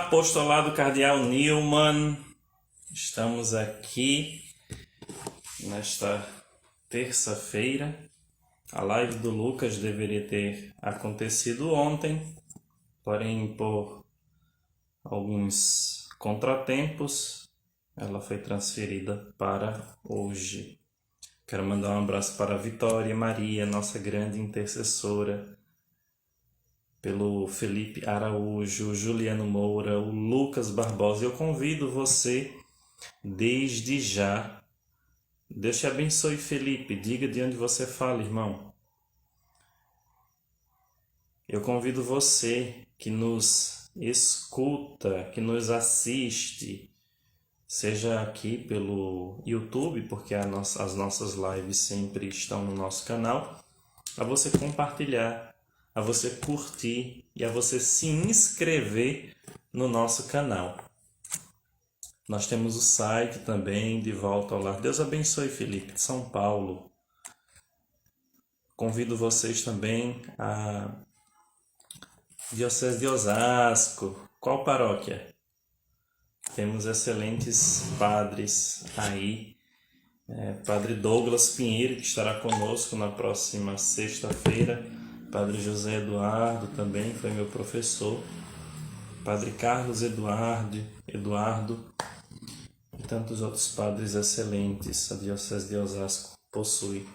Apostolado Cardeal Newman, estamos aqui nesta terça-feira. A live do Lucas deveria ter acontecido ontem, porém por alguns contratempos, ela foi transferida para hoje. Quero mandar um abraço para a Vitória Maria, nossa grande intercessora, pelo Felipe Araújo, Juliano Moura, o Lucas Barbosa. Eu convido você desde já. Deus te abençoe, Felipe. Diga de onde você fala, irmão. Eu convido você que nos escuta, que nos assiste, seja aqui pelo YouTube, porque as nossas lives sempre estão no nosso canal, a você compartilhar, a você curtir e a você se inscrever no nosso canal. Nós temos o site também, De Volta ao Lar. Deus abençoe, Felipe, de São Paulo. Convido vocês também à Diocese de Osasco. Qual paróquia? Temos excelentes padres aí. Padre Douglas Pinheiro, que estará conosco na próxima sexta-feira. Padre José Eduardo também foi meu professor. Padre Carlos Eduardo e tantos outros padres excelentes a Diocese de Osasco possui.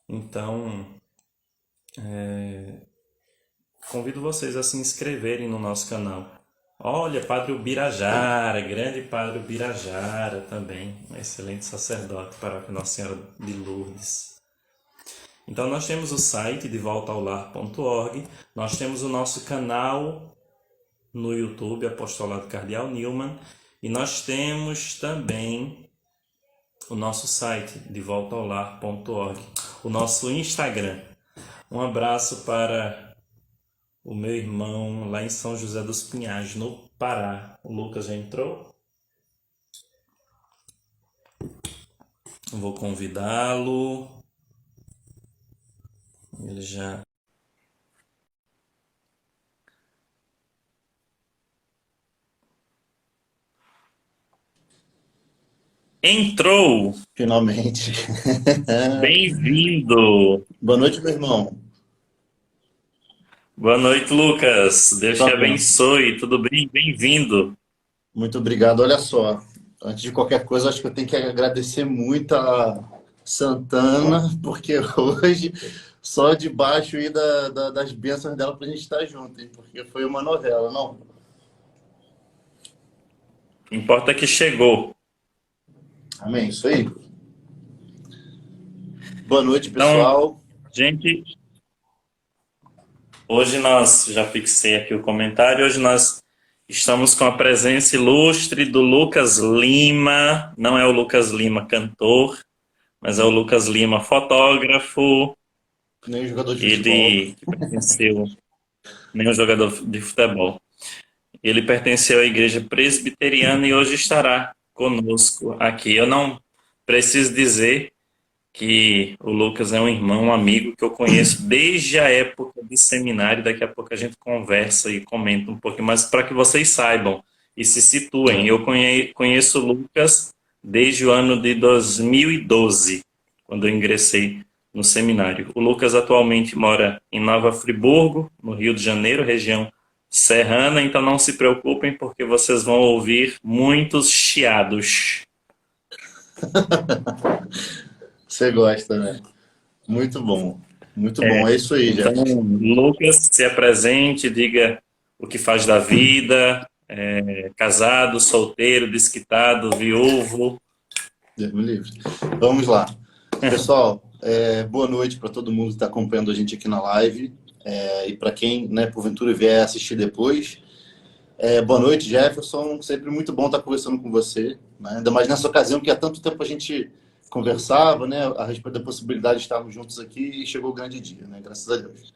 Então, convido vocês a se inscreverem no nosso canal. Olha, Padre Ubirajara, grande Padre Ubirajara também, um excelente sacerdote, paróquia Nossa Senhora de Lourdes. Então nós temos o site devoltaaular.org, nós temos o nosso canal no YouTube, Apostolado Cardeal Newman, e nós temos também o nosso site devoltaaular.org, o nosso Instagram. Um abraço para o meu irmão lá em São José dos Pinhais, no Pará. O Lucas já entrou? Vou convidá-lo. Ele já... Entrou! Finalmente. Bem-vindo! Boa noite, meu irmão. Boa noite, Lucas. Deus te abençoe. Tudo bem? Bem-vindo. Muito obrigado. Olha só, antes de qualquer coisa, acho que eu tenho que agradecer muito a Santana, porque hoje, só debaixo aí das bênçãos dela pra gente estar junto, hein? Porque foi uma novela, não? Importa que chegou. Amém, isso aí. Boa noite, Então, pessoal. gente, hoje nós, já fixei aqui o comentário, hoje nós estamos com a presença ilustre do Lucas Lima. Não é o Lucas Lima cantor, mas é o Lucas Lima fotógrafo. Nem jogador de futebol. Ele pertenceu, nem um jogador de futebol. Ele pertenceu à Igreja Presbiteriana e hoje estará conosco aqui. Eu não preciso dizer que o Lucas é um irmão, um amigo que eu conheço desde a época de seminário. Daqui a pouco a gente conversa e comenta um pouquinho mais para que vocês saibam e se situem. Eu conheço o Lucas desde o ano de 2012, quando eu ingressei no seminário. O Lucas atualmente mora em Nova Friburgo, no Rio de Janeiro, região serrana, então não se preocupem porque vocês vão ouvir muitos chiados. Você gosta, né? Muito bom. Muito bom. É isso aí, Então, gente. Lucas, se apresente, diga o que faz da vida, casado, solteiro, desquitado, viúvo. Deus me livre. Vamos lá. Pessoal, boa noite para todo mundo que está acompanhando a gente aqui na live. E para quem, né, porventura vier assistir depois. Boa noite, Jefferson. Sempre muito bom estar conversando com você, né? Ainda mais nessa ocasião que há tanto tempo a gente conversava, né, a respeito da possibilidade de estarmos juntos aqui, e chegou o grande dia, né? Graças a Deus.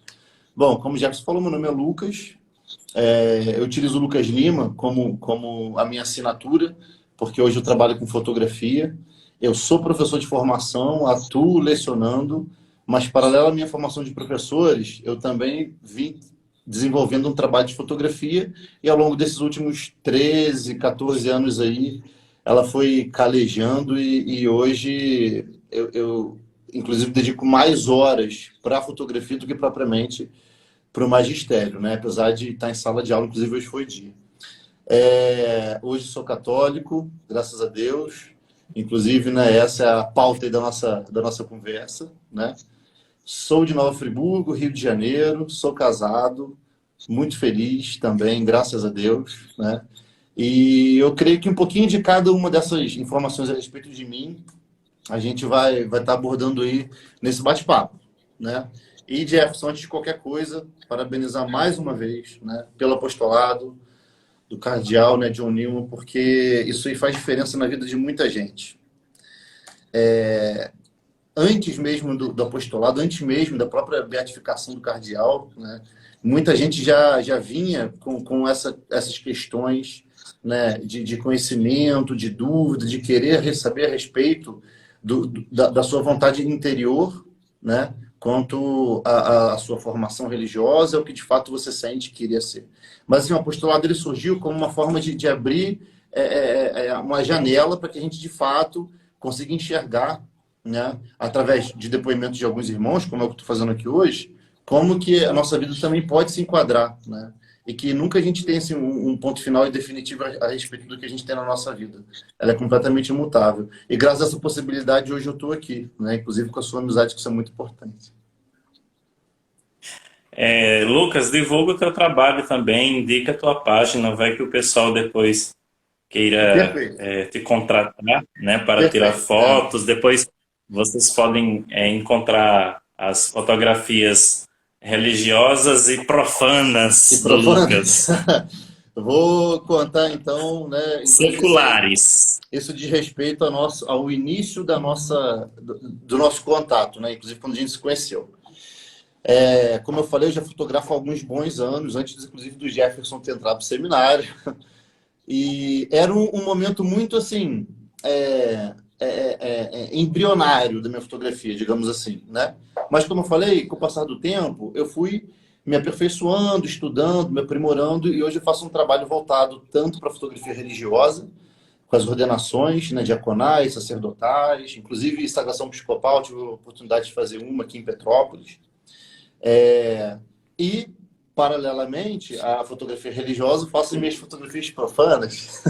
Bom, como o Jefferson falou, meu nome é Lucas. Eu utilizo o Lucas Lima como a minha assinatura, porque hoje eu trabalho com fotografia. Eu sou professor de formação, atuo lecionando, mas paralelo à minha formação de professores, eu também vim desenvolvendo um trabalho de fotografia e ao longo desses últimos 13, 14 anos aí, ela foi calejando e hoje eu, inclusive, dedico mais horas para a fotografia do que propriamente para o magistério, né? Apesar de estar em sala de aula, inclusive hoje foi dia. Hoje sou católico, graças a Deus. Inclusive, né, essa é a pauta aí da nossa conversa, né? Sou de Nova Friburgo, Rio de Janeiro, sou casado, muito feliz também, graças a Deus, né? E eu creio que um pouquinho de cada uma dessas informações a respeito de mim, a gente vai estar abordando aí nesse bate-papo, né? E Jefferson, antes de qualquer coisa, parabenizar mais uma vez, né, pelo apostolado do cardeal, né, John Newman, porque isso aí faz diferença na vida de muita gente. Antes mesmo do apostolado, antes mesmo da própria beatificação do cardeal, né, muita gente já vinha com essas questões, né, de conhecimento, de dúvida, de querer saber a respeito da sua vontade interior, né, quanto à sua formação religiosa, o que de fato você sente que queria ser. Mas assim, o apostolado ele surgiu como uma forma de abrir uma janela para que a gente de fato consiga enxergar, né, através de depoimentos de alguns irmãos, como é o que eu estou fazendo aqui hoje, como que a nossa vida também pode se enquadrar, né? E que nunca a gente tem assim, um ponto final e definitivo a respeito do que a gente tem na nossa vida. Ela é completamente imutável. E graças a essa possibilidade, hoje eu estou aqui, né? Inclusive com a sua amizade, que isso é muito importante. Lucas, divulga o teu trabalho também, indica a tua página, vai que o pessoal depois queira Perfeito, te contratar, né, para tirar perfeito. fotos. Depois vocês podem encontrar as fotografias religiosas e E profanas do profano. Lucas, Vou contar então, né? Inclusive seculares. isso diz respeito ao início do nosso contato, né? Inclusive quando a gente se conheceu. Como eu falei, eu já fotografo há alguns bons anos, antes inclusive do Jefferson ter entrado no seminário. E era um momento muito assim embrionário da minha fotografia, digamos assim, né? Mas como eu falei, com o passar do tempo, eu fui me aperfeiçoando, estudando, me aprimorando e hoje eu faço um trabalho voltado tanto para a fotografia religiosa, com as ordenações, né, diaconais, sacerdotais, inclusive sagração episcopal, tive a oportunidade de fazer uma aqui em Petrópolis. E, paralelamente à fotografia religiosa, faço as minhas fotografias profanas,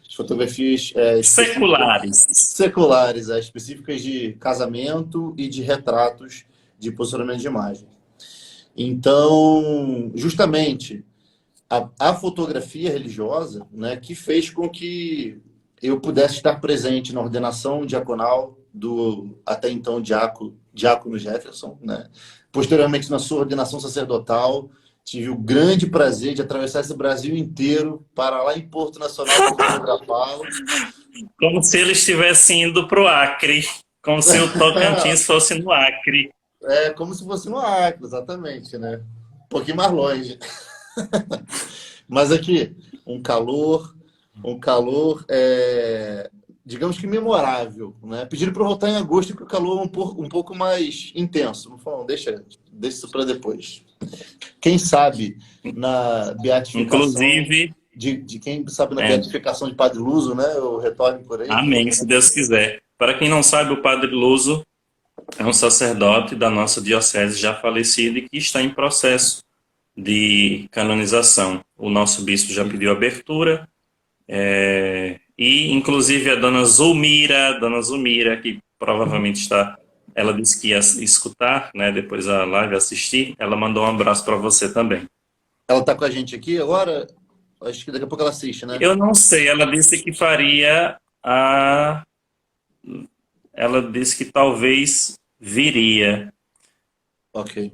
as fotografias Seculares. seculares, específicas de casamento e de retratos de posicionamento de imagem. Então, justamente, a fotografia religiosa, né, que fez com que eu pudesse estar presente na ordenação diaconal do até então diácono Jefferson, né? Posteriormente, na sua ordenação sacerdotal, tive o grande prazer de atravessar esse Brasil inteiro para lá em Porto Nacional para fotografá-lo. Como se eles estivessem indo para o Acre, como se o Tocantins fosse no Acre. Como se fosse no Acre, exatamente, né? Um pouquinho mais longe. Mas aqui, um calor, digamos que memorável, né? Pediram para eu voltar em agosto, porque o calor é um pouco mais intenso. Não falam, deixa isso para depois. Quem sabe na beatificação Inclusive, de quem sabe na beatificação de Padre Luso, né? Eu retorno por aí. amém, se Deus quiser. Para quem não sabe, o Padre Luso é um sacerdote da nossa diocese já falecido e que está em processo de canonização. O nosso bispo já pediu abertura, e inclusive a dona Zulmira, que provavelmente ela disse que ia escutar, né, depois a live assistir, ela mandou um abraço para você também. Ela está com a gente aqui agora? Acho que daqui a pouco ela assiste, né? Eu não sei, ela disse que ela disse que talvez viria. Ok.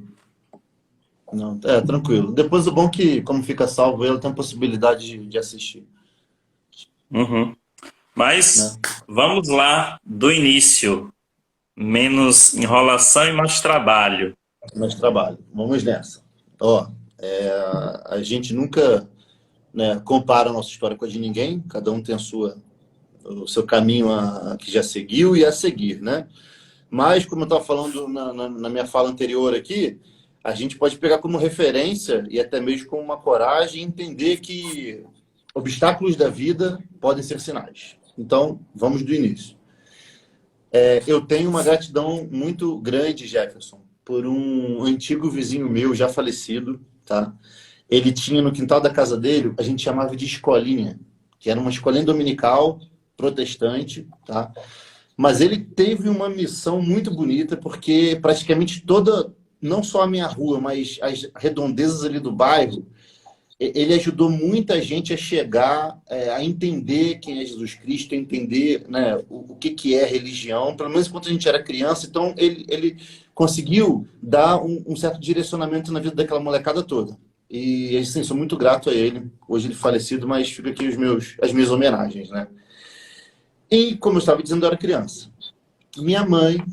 Não, tranquilo. Depois o bom que, como fica salvo, ela tem a possibilidade de assistir. Uhum. Mas Né? vamos lá do início. Menos enrolação e mais trabalho. Mais trabalho. Vamos nessa. Ó, a gente nunca, né, compara a nossa história com a de ninguém. Cada um tem o seu caminho que já seguiu e a seguir, né? Mas, como eu estava falando na minha fala anterior aqui, a gente pode pegar como referência e até mesmo como uma coragem entender que obstáculos da vida podem ser sinais. Então, vamos do início. Eu tenho uma gratidão muito grande, Jefferson, por um antigo vizinho meu, já falecido, tá? Ele tinha no quintal da casa dele, a gente chamava de escolinha, que era uma escolinha dominical, protestante, tá? Mas ele teve uma missão muito bonita, porque praticamente toda, não só a minha rua, mas as redondezas ali do bairro, ele ajudou muita gente a chegar, a entender quem é Jesus Cristo, a entender, né, o que é religião, pelo menos quando a gente era criança. Então, ele conseguiu dar um certo direcionamento na vida daquela molecada toda. E, assim, sou muito grato a ele. Hoje ele é falecido, mas fica aqui as minhas homenagens, né? E, como eu estava dizendo, eu era criança. Minha mãe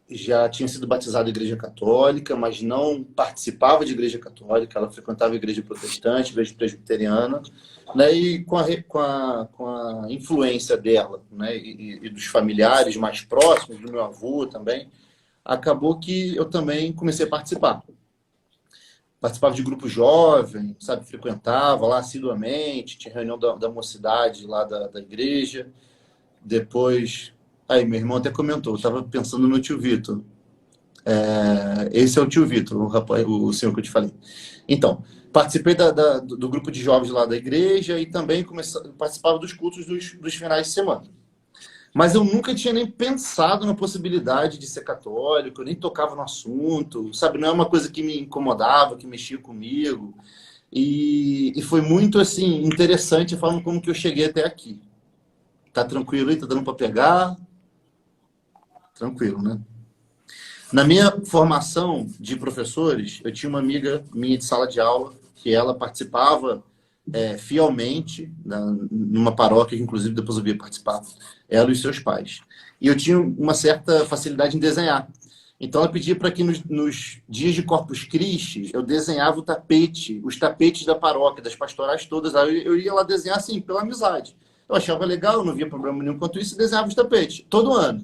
já tinha sido batizada em igreja católica, mas não participava de igreja católica. Ela frequentava igreja protestante, igreja presbiteriana, né? E com a influência dela, né? E dos familiares mais próximos, do meu avô também, acabou que eu também comecei a participar. Participava de grupo jovem, sabe? Frequentava lá assiduamente, tinha reunião da mocidade lá da igreja. Depois... Aí, meu irmão até comentou, eu estava pensando no tio Vitor. Esse é o tio Vitor, o rapaz, o senhor que eu te falei. Então, participei do grupo de jovens lá da igreja e também participava dos cultos dos finais de semana. Mas eu nunca tinha nem pensado na possibilidade de ser católico, eu nem tocava no assunto, sabe? Não é uma coisa que me incomodava, que mexia comigo. E foi muito, assim, interessante a forma como que eu cheguei até aqui. Tá tranquilo aí? Tá dando para pegar? Tranquilo, né? Na minha formação de professores, eu tinha uma amiga minha de sala de aula, que ela participava fielmente numa paróquia, que inclusive depois eu via participar, ela e os seus pais. E eu tinha uma certa facilidade em desenhar. Então ela pedia para que nos dias de Corpus Christi eu desenhava os tapetes da paróquia, das pastorais todas. Aí eu ia lá desenhar assim, pela amizade. Eu achava legal, eu não via problema nenhum quanto isso, e desenhava os tapetes, todo ano.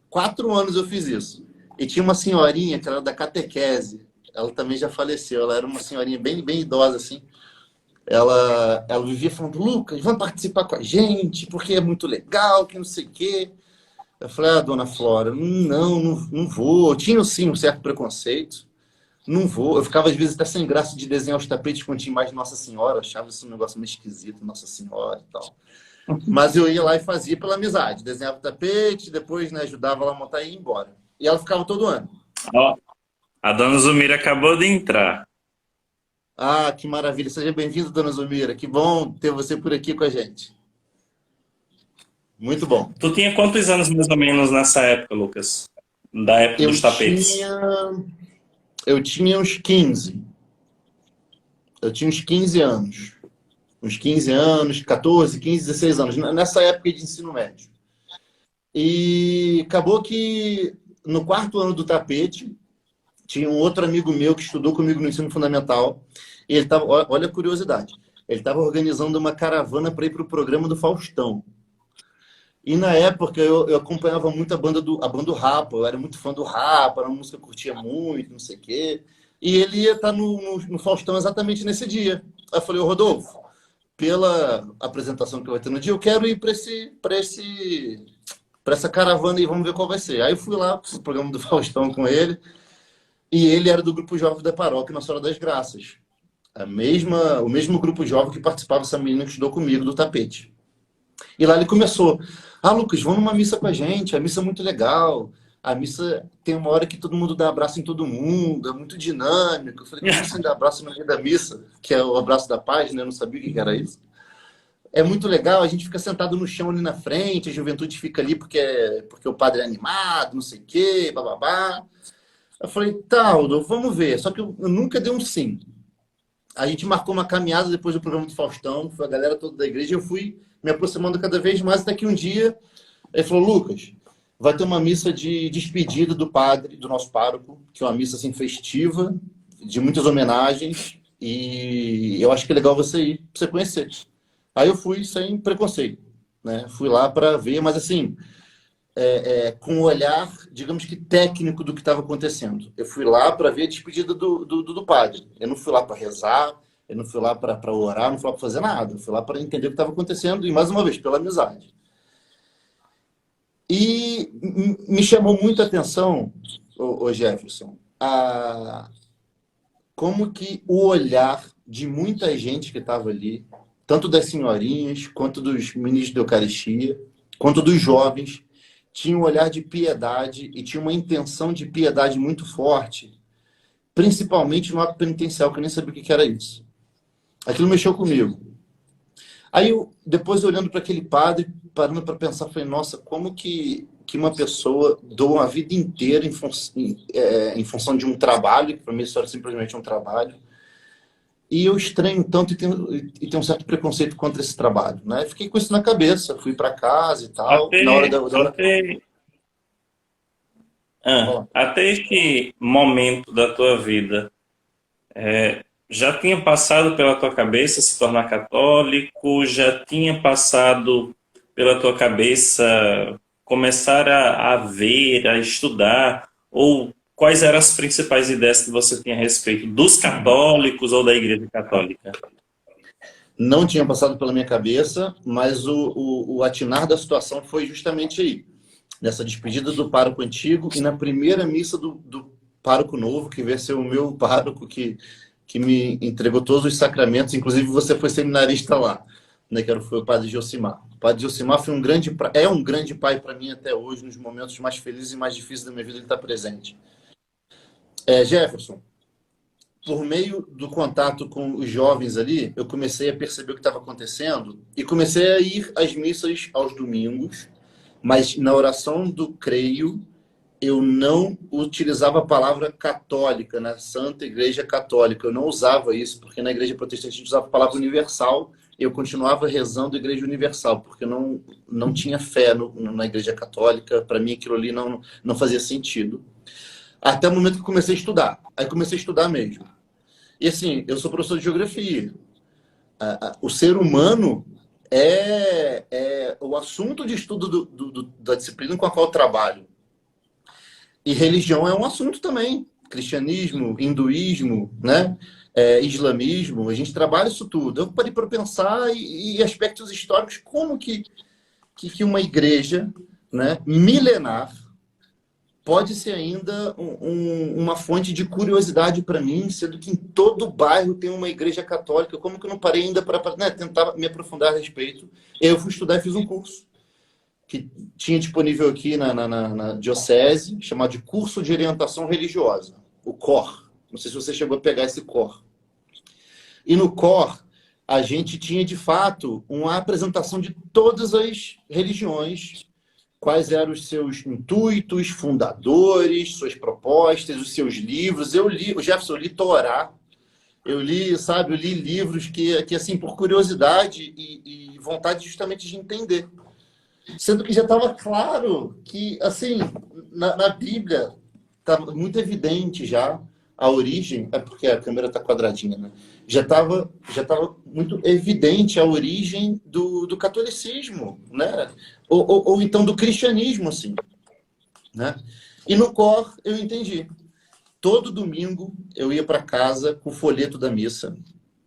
4 anos eu fiz isso. E tinha uma senhorinha que era da catequese. Ela também já faleceu. Ela era uma senhorinha bem, bem idosa, assim. Ela vivia falando, Lucas, vamos participar com a gente, porque é muito legal, que não sei o quê. Eu falei, dona Flora, não vou. Eu tinha, sim, um certo preconceito. Não vou. Eu ficava, às vezes, até sem graça de desenhar os tapetes quando tinha mais Nossa Senhora. Eu achava isso um negócio meio esquisito, Nossa Senhora e tal. Mas eu ia lá e fazia pela amizade. Desenhava o tapete, depois, né, ajudava ela a montar e ia embora. E ela ficava todo ano. Ó, a dona Zumira acabou de entrar. Ah, que maravilha. Seja bem-vindo, dona Zumira. Que bom ter você por aqui com a gente. Muito bom. Tu tinha quantos anos mais ou menos nessa época, Lucas? Da época dos tapetes? Eu tinha uns 15. Eu tinha uns 15 anos. Uns 15 anos, 14, 15, 16 anos. Nessa época de ensino médio. E acabou que no 4º ano do tapete, tinha um outro amigo meu que estudou comigo no ensino fundamental. E ele estava, olha a curiosidade, ele estava organizando uma caravana para ir para o programa do Faustão. E na época eu acompanhava muito a banda do Rapa, eu era muito fã do Rapa, era uma música que eu curtia muito, não sei o quê. E ele ia estar no Faustão exatamente nesse dia. Aí eu falei, ô Rodolfo, pela apresentação que vai ter no dia, eu quero ir para essa caravana e vamos ver qual vai ser. Aí eu fui lá pro programa do Faustão com ele, e ele era do grupo jovem da paróquia Nossa Senhora das Graças. O mesmo grupo jovem que participava dessa menina que estudou comigo do tapete. E lá ele começou, Lucas, vamos numa missa com a gente, a missa é muito legal, a missa tem uma hora que todo mundo dá abraço em todo mundo, é muito dinâmico. Eu falei, como assim dá abraço no meio da missa? Que é o abraço da paz, né? Eu não sabia o que era isso. É muito legal, a gente fica sentado no chão ali na frente, a juventude fica ali porque o padre é animado, não sei o quê, bababá. Eu falei, tá, Rodolfo, vamos ver. Só que eu nunca dei um sim. A gente marcou uma caminhada depois do programa do Faustão, foi a galera toda da igreja, eu fui me aproximando cada vez mais, até que um dia ele falou, Lucas, vai ter uma missa de despedida do padre, do nosso pároco, que é uma missa assim, festiva, de muitas homenagens, e eu acho que é legal você ir, pra você conhecer. Aí eu fui sem preconceito, né? Fui lá para ver, mas assim, com um olhar, digamos que técnico do que estava acontecendo. Eu fui lá para ver a despedida do padre. Eu não fui lá para rezar, eu não fui lá para orar, não fui lá para fazer nada. Eu fui lá para entender o que estava acontecendo e, mais uma vez, pela amizade. E me chamou muita atenção, o Jefferson, como que o olhar de muita gente que estava ali, tanto das senhorinhas, quanto dos ministros da Eucaristia, quanto dos jovens, tinha um olhar de piedade e tinha uma intenção de piedade muito forte, principalmente no ato penitencial, que eu nem sabia o que era isso. Aquilo mexeu comigo. Aí, depois, olhando para aquele padre, parando para pensar, falei, nossa, como que uma pessoa doa a vida inteira em função de um trabalho, que para mim isso era simplesmente um trabalho, e eu estranho tanto e tenho um certo preconceito contra esse trabalho, né? Fiquei com isso na cabeça, fui para casa e tal, na hora Até, da... até, Ó, até este momento da tua vida, já tinha passado pela tua cabeça se tornar católico? Já tinha passado pela tua cabeça começar a ver, a estudar? Ou quais eram as principais ideias que você tinha a respeito dos católicos ou da Igreja Católica? não tinha passado pela minha cabeça, mas o atinar da situação foi justamente aí, nessa despedida do pároco antigo e na primeira missa do pároco novo, que veio ser o meu pároco, que me entregou todos os sacramentos, inclusive você foi seminarista lá, né, foi o padre Josimar. O padre Josimar foi é um grande pai para mim até hoje, nos momentos mais felizes e mais difíceis da minha vida, ele está presente. Jefferson, por meio do contato com os jovens ali, eu comecei a perceber o que estava acontecendo e comecei a ir às missas aos domingos, mas na oração do creio, eu não utilizava a palavra católica, na Santa Igreja Católica. Eu não usava isso, porque na Igreja Protestante a gente usava a palavra universal, e eu continuava rezando Igreja Universal, porque eu não tinha fé na Igreja Católica. Para mim, aquilo ali não fazia sentido. Até o momento que eu comecei a estudar. Aí comecei a estudar mesmo. E assim, eu sou professor de geografia. O ser humano é o assunto de estudo da disciplina com a qual eu trabalho. E religião é um assunto também. Cristianismo, hinduísmo, né? Islamismo, a gente trabalha isso tudo. Eu parei para pensar e aspectos históricos, como que uma igreja, né, milenar pode ser ainda uma fonte de curiosidade para mim, sendo que em todo bairro tem uma igreja católica. Como que eu não parei ainda para tentar me aprofundar a respeito? Eu fui estudar e fiz um curso que tinha disponível aqui na diocese, chamado de Curso de Orientação Religiosa, o COR. Não sei se você chegou a pegar esse COR. E no COR, a gente tinha, de fato, uma apresentação de todas as religiões, quais eram os seus intuitos, fundadores, suas propostas, os seus livros. O Jefferson, eu li Torá, eu li livros que assim, por curiosidade e vontade justamente de entender. Sendo que já estava claro que, assim, na Bíblia, está muito evidente já a origem, é porque a câmera está quadradinha, né? Já estava muito evidente a origem do catolicismo, né? Ou então do cristianismo, assim, né? E no COR eu entendi. Todo domingo eu ia para casa com o folheto da missa,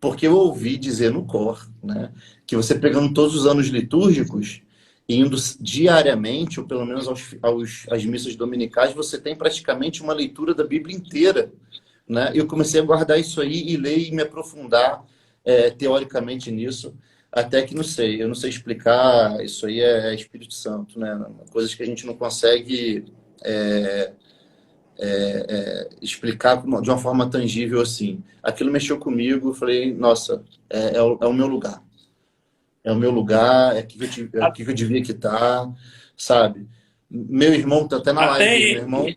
porque eu ouvi dizer no COR, né, que você pegando todos os anos litúrgicos, indo diariamente, ou pelo menos às missas dominicais, você tem praticamente uma leitura da Bíblia inteira, né? Eu comecei a guardar isso aí e ler e me aprofundar teoricamente nisso, até que eu não sei explicar, isso aí é Espírito Santo, né? Coisas que a gente não consegue explicar de uma forma tangível assim. Aquilo mexeu comigo, eu falei, nossa, é o meu lugar. É o meu lugar, é aqui que eu devia estar, sabe? Meu irmão tá até na live, meu Até, irmão,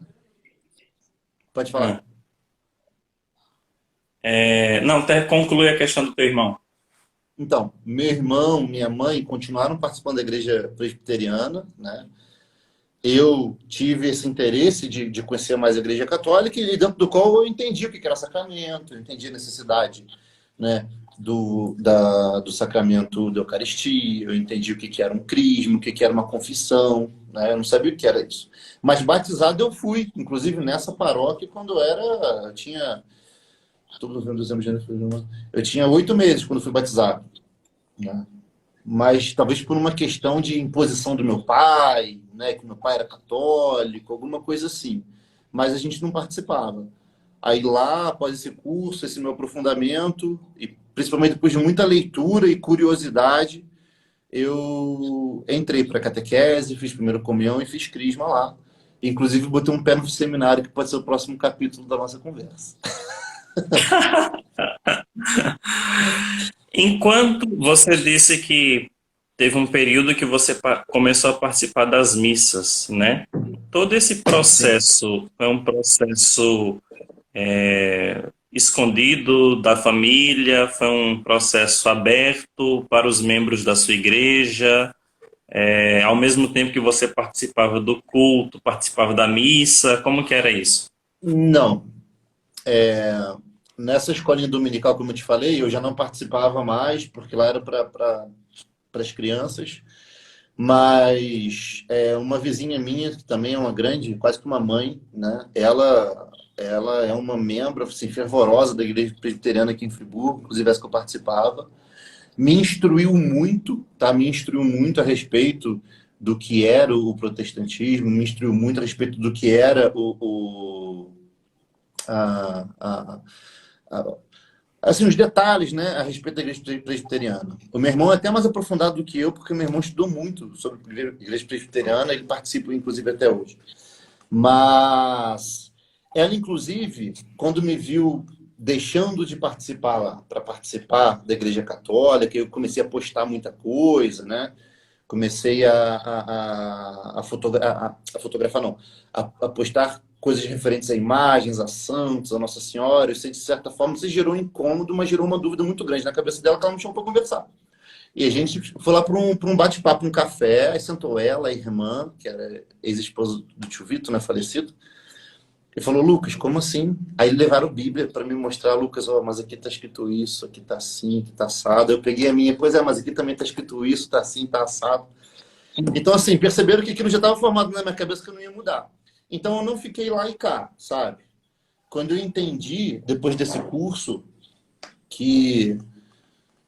pode falar. não, até concluir a questão do teu irmão. Então, meu irmão, minha mãe continuaram participando da igreja presbiteriana, né? Eu tive esse interesse de conhecer mais a igreja católica e dentro do qual eu entendi o que era sacramento, eu entendi a necessidade, né, do sacramento da Eucaristia, eu entendi o que era um crisma, o que era uma confissão, né? Eu não sabia o que era isso. Mas batizado eu fui, inclusive nessa paróquia, quando eu tinha... Outubro, dezembro, janeiro, fevereiro, eu tinha 8 meses quando fui batizado, né? Mas talvez por uma questão de imposição do meu pai, né? Que meu pai era católico, alguma coisa assim. Mas a gente não participava. Aí lá, após esse curso, esse meu aprofundamento, e principalmente depois de muita leitura e curiosidade, eu entrei para catequese, fiz primeira comunhão e fiz crisma lá. Inclusive, botei um pé no seminário, que pode ser o próximo capítulo da nossa conversa. Enquanto você disse que teve um período que você começou a participar das missas, né? Todo esse Sim. processo é um processo escondido da família, foi um processo aberto para os membros da sua igreja, ao mesmo tempo que você participava do culto, participava da missa, como que era isso? Não. Nessa escolinha dominical, como eu te falei, eu já não participava mais, porque lá era para as crianças. Mas uma vizinha minha, que também é uma grande, quase que uma mãe, né? Ela é uma membro assim, fervorosa da Igreja Presbiteriana aqui em Friburgo, inclusive essa que eu participava. Me instruiu muito, tá? Me instruiu muito a respeito do que era o protestantismo, me instruiu muito a respeito do que era a, a, a- assim, os detalhes, né, a respeito da igreja presbiteriana. O meu irmão é até mais aprofundado do que eu, porque o meu irmão estudou muito sobre a igreja presbiteriana, ele participa, inclusive, até hoje. Mas ela, inclusive, quando me viu deixando de participar lá, para participar da igreja católica, eu comecei a postar muita coisa, né? Comecei a fotografar, não, a postar coisas referentes a imagens, a santos, a Nossa Senhora. Isso, de certa forma, isso gerou um incômodo, mas gerou uma dúvida muito grande na cabeça dela, que ela não tinha para conversar. E a gente foi lá para um bate-papo, um café, aí sentou ela, a irmã, que era ex-esposa do tio Vitor, né, falecido, e falou: Lucas, como assim? Aí levaram Bíblia para me mostrar: Lucas, ó, mas aqui tá escrito isso, aqui tá assim, aqui tá assado. Eu peguei a minha: pois é, mas aqui também tá escrito isso, tá assim, tá assado. Então, assim, perceberam que aquilo já estava formado na minha cabeça, que eu não ia mudar. Então, eu não fiquei lá e cá, sabe? Quando eu entendi, depois desse curso, que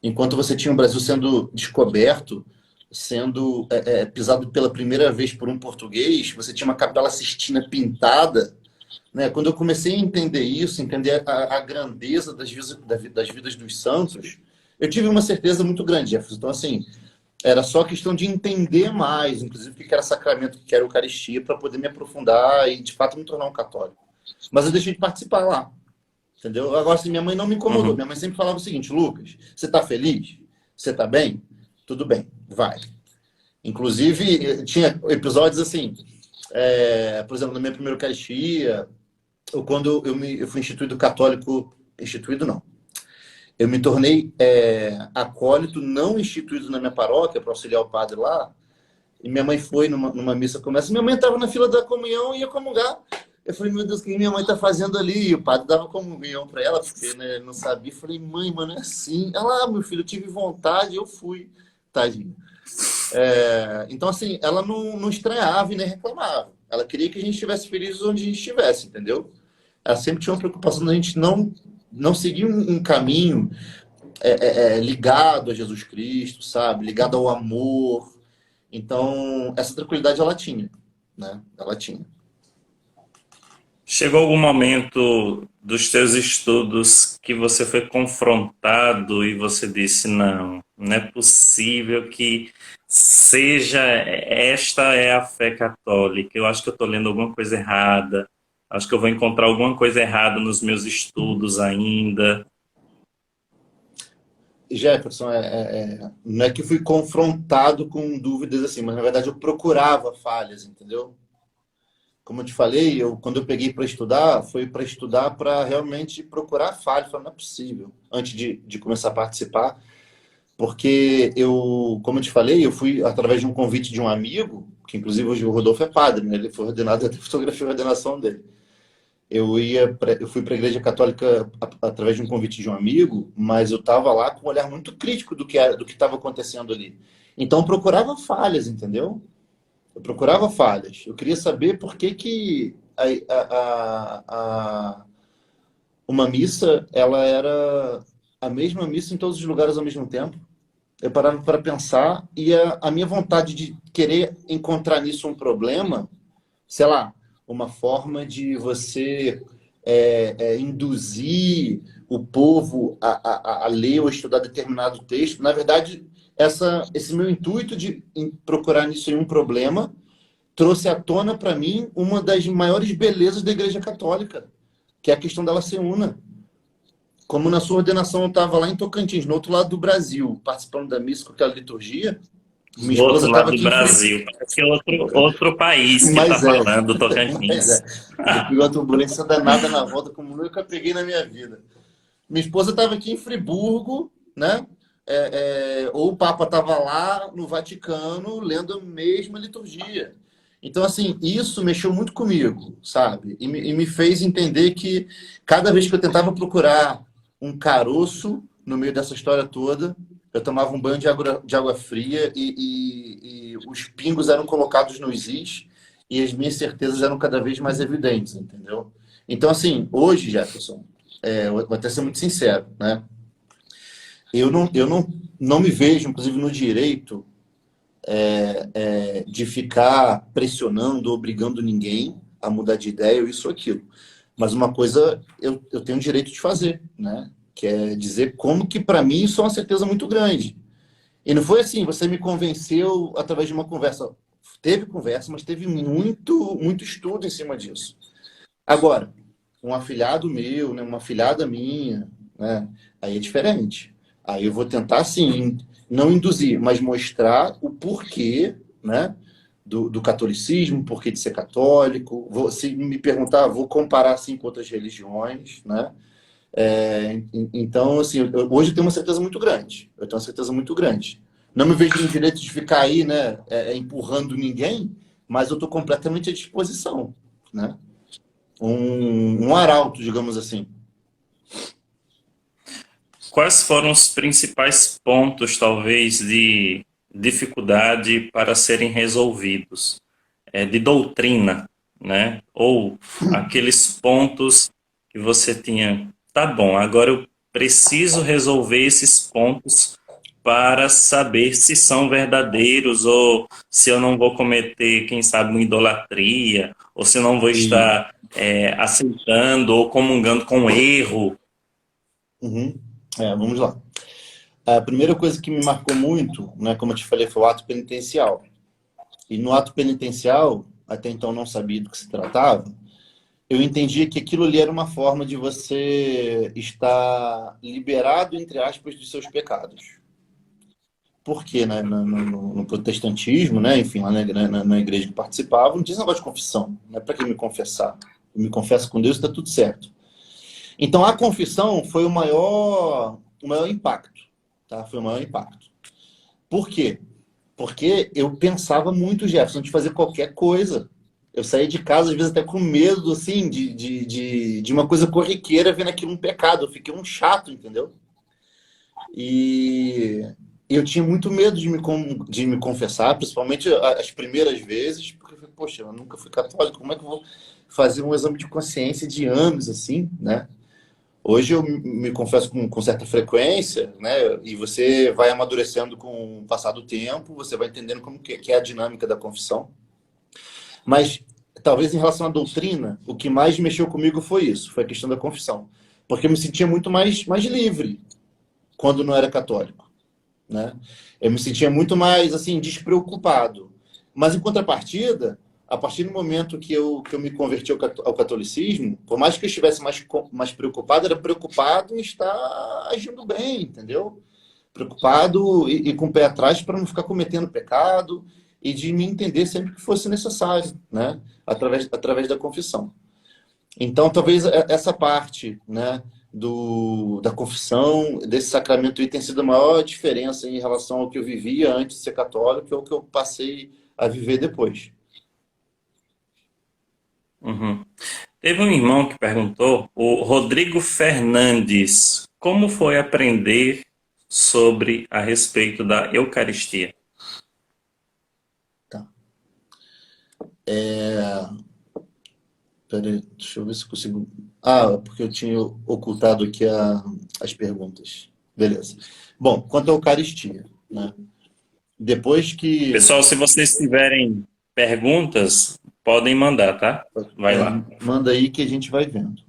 enquanto você tinha o Brasil sendo descoberto, sendo pisado pela primeira vez por um português, você tinha uma Capela Sistina pintada, né? Quando eu comecei a entender isso, entender a grandeza das vidas dos santos, eu tive uma certeza muito grande, Jefferson. Então, assim, era só questão de entender mais, inclusive, o que era sacramento, o que era Eucaristia, para poder me aprofundar e, de fato, me tornar um católico. Mas eu deixei de participar lá, entendeu? Agora, assim, minha mãe não me incomodou. Uhum. Minha mãe sempre falava o seguinte: Lucas, você está feliz? Você está bem? Tudo bem, vai. Inclusive, tinha episódios assim, por exemplo, na minha primeira Eucaristia, ou quando eu fui instituído católico, instituído não, eu me tornei acólito não instituído na minha paróquia para auxiliar o padre lá. E minha mãe foi numa missa começa. Minha mãe estava na fila da comunhão e ia comungar. Eu falei: meu Deus, o que minha mãe está fazendo ali? E o padre dava comunhão para ela, porque, né, não sabia. Eu falei: mãe, mano, é assim. Ela: meu filho, eu tive vontade, eu fui. Tadinho. Então, assim, ela não estranhava e nem reclamava. Ela queria que a gente estivesse feliz onde a gente estivesse, entendeu? Ela sempre tinha uma preocupação da gente não seguir um caminho ligado a Jesus Cristo, sabe? Ligado ao amor. Então, essa tranquilidade ela tinha, né? Ela tinha. Chegou algum momento dos teus estudos que você foi confrontado e você disse: não, não é possível que seja, esta é a fé católica, eu acho que eu estou lendo alguma coisa errada, acho que eu vou encontrar alguma coisa errada nos meus estudos ainda. Jefferson, não é que fui confrontado com dúvidas assim, mas na verdade eu procurava falhas, entendeu? Como eu te falei, quando eu peguei para estudar, foi para estudar para realmente procurar falhas. Falei: não é possível, antes de começar a participar, porque como eu te falei, eu fui através de um convite de um amigo, que inclusive hoje o Rodolfo é padre, né? Ele foi ordenado, até fotografia a ordenação dele. Eu fui para a Igreja Católica através de um convite de um amigo, mas eu estava lá com um olhar muito crítico do que estava acontecendo ali. Então eu procurava falhas, entendeu? Eu procurava falhas. Eu queria saber por que que uma missa, ela era a mesma missa em todos os lugares ao mesmo tempo. Eu parava para pensar e a minha vontade de querer encontrar nisso um problema, sei lá, uma forma de você induzir o povo a ler ou estudar determinado texto. Na verdade, esse meu intuito de procurar nisso em um problema trouxe à tona para mim uma das maiores belezas da Igreja Católica, que é a questão dela ser una. Como na sua ordenação eu estava lá em Tocantins, no outro lado do Brasil, participando da missa com aquela liturgia, minha Do esposa outro estava lado do aqui em Friburgo. Brasil. Parece que é outro país que está Mas é, falando, mas é. Tocantins. Eu peguei uma turbulência danada na volta, como nunca peguei na minha vida. Minha esposa estava aqui em Friburgo, né? Ou o Papa estava lá no Vaticano lendo a mesma liturgia. Então, assim, isso mexeu muito comigo, sabe? E me fez entender que cada vez que eu tentava procurar um caroço no meio dessa história toda, eu tomava um banho de água fria e os pingos eram colocados nos is e as minhas certezas eram cada vez mais evidentes, entendeu? Então, assim, hoje, Jefferson, eu vou até ser muito sincero, né? Eu não me vejo, inclusive, no direito de ficar pressionando, obrigando ninguém a mudar de ideia, ou isso ou aquilo. Mas uma coisa eu tenho o direito de fazer, né? Que é dizer como que, para mim, isso é uma certeza muito grande. E não foi assim, você me convenceu através de uma conversa. Teve conversa, mas teve muito, muito estudo em cima disso. Agora, um afilhado meu, né, uma afilhada minha, né, aí é diferente. Aí eu vou tentar, sim, não induzir, mas mostrar o porquê, né, do catolicismo, porquê de ser católico. Se me perguntar, vou comparar assim com outras religiões, né? Então, assim, hoje eu tenho uma certeza muito grande. Eu tenho uma certeza muito grande. Não me vejo no direito de ficar aí, né, empurrando ninguém, mas eu estou completamente à disposição, né? Um arauto, digamos assim. Quais foram os principais pontos, talvez, de dificuldade para serem resolvidos? De doutrina, né? Ou aqueles pontos que você tinha, tá bom, agora eu preciso resolver esses pontos para saber se são verdadeiros ou se eu não vou cometer, quem sabe, uma idolatria, ou se eu não vou E, estar aceitando ou comungando com erro. uhum. Vamos lá. A primeira coisa que me marcou muito, né, como eu te falei, foi o ato penitencial. E no ato penitencial, até então não sabia do que se tratava, eu entendi que aquilo ali era uma forma de você estar liberado, entre aspas, dos seus pecados. Porque, né, no protestantismo, né, enfim, lá na igreja que participava, não tinha esse negócio de confissão. Não é para quem me confessar. Eu me confesso com Deus e está tudo certo. Então, a confissão foi o maior impacto. Tá? Foi o maior impacto. Por quê? Porque eu pensava muito, Jefferson, de fazer qualquer coisa. Eu saía de casa, às vezes, até com medo, assim, de uma coisa corriqueira, vendo aquilo um pecado. Eu fiquei um chato, entendeu? E eu tinha muito medo de me confessar, principalmente as primeiras vezes, porque eu falei, poxa, eu nunca fui católico, como é que eu vou fazer um exame de consciência de anos, assim, né? Hoje eu me confesso com certa frequência, né? E você vai amadurecendo com o passar do tempo, você vai entendendo como que é a dinâmica da confissão. Mas talvez em relação à doutrina, o que mais mexeu comigo foi isso, foi a questão da confissão. Porque eu me sentia muito mais livre quando não era católico, né? Eu me sentia muito mais, assim, despreocupado. Mas, em contrapartida, a partir do momento que eu me converti ao catolicismo, por mais que eu estivesse mais preocupado, era preocupado em estar agindo bem, entendeu? Preocupado e com o pé atrás para não ficar cometendo pecado e de me entender sempre que fosse necessário, né? Através da confissão. Então, talvez essa parte, né, da confissão, desse sacramento aí, tenha sido a maior diferença em relação ao que eu vivia antes de ser católico e ao que eu passei a viver depois. Uhum. Teve um irmão que perguntou, o Rodrigo Fernandes, como foi aprender sobre a respeito da Eucaristia? Tá. Peraí, deixa eu ver se eu consigo... Ah, porque eu tinha ocultado aqui as perguntas. Beleza. Bom, quanto à Eucaristia, né? Depois que... Pessoal, se vocês tiverem perguntas, podem mandar, tá? Vai lá. Manda aí que a gente vai vendo.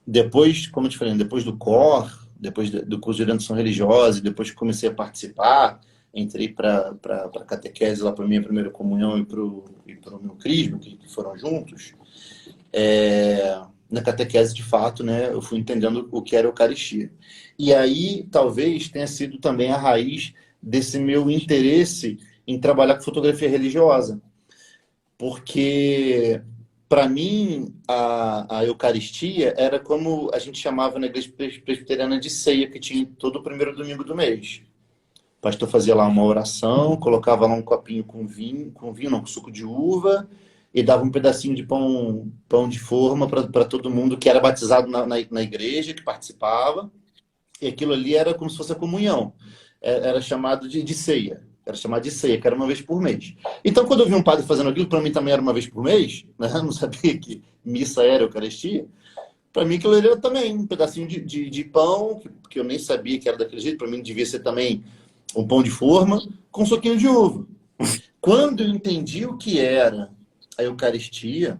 Depois, como eu te falei, depois do COR, depois do curso de orientação religiosa, depois que comecei a participar, entrei para a catequese lá para a minha primeira comunhão e para o meu crisma, que foram juntos. Na catequese, de fato, né, eu fui entendendo o que era a Eucaristia. E aí, talvez, tenha sido também a raiz desse meu interesse em trabalhar com fotografia religiosa. Porque, para mim, a Eucaristia era como a gente chamava na igreja presbiteriana de ceia, que tinha todo o primeiro domingo do mês. O pastor fazia lá uma oração, colocava lá um copinho com vinho, não, com suco de uva, e dava um pedacinho de pão de forma para todo mundo que era batizado na igreja, que participava. E aquilo ali era como se fosse a comunhão. Era chamado de ceia. Era chamado de ceia, que era uma vez por mês. Então, quando eu vi um padre fazendo aquilo, para mim também era uma vez por mês, né? Eu não sabia que missa era Eucaristia. Para mim, aquilo era também um pedacinho de pão, que eu nem sabia que era daquele jeito. Para mim, devia ser também um pão de forma com um suquinho de uva. Quando eu entendi o que era a Eucaristia,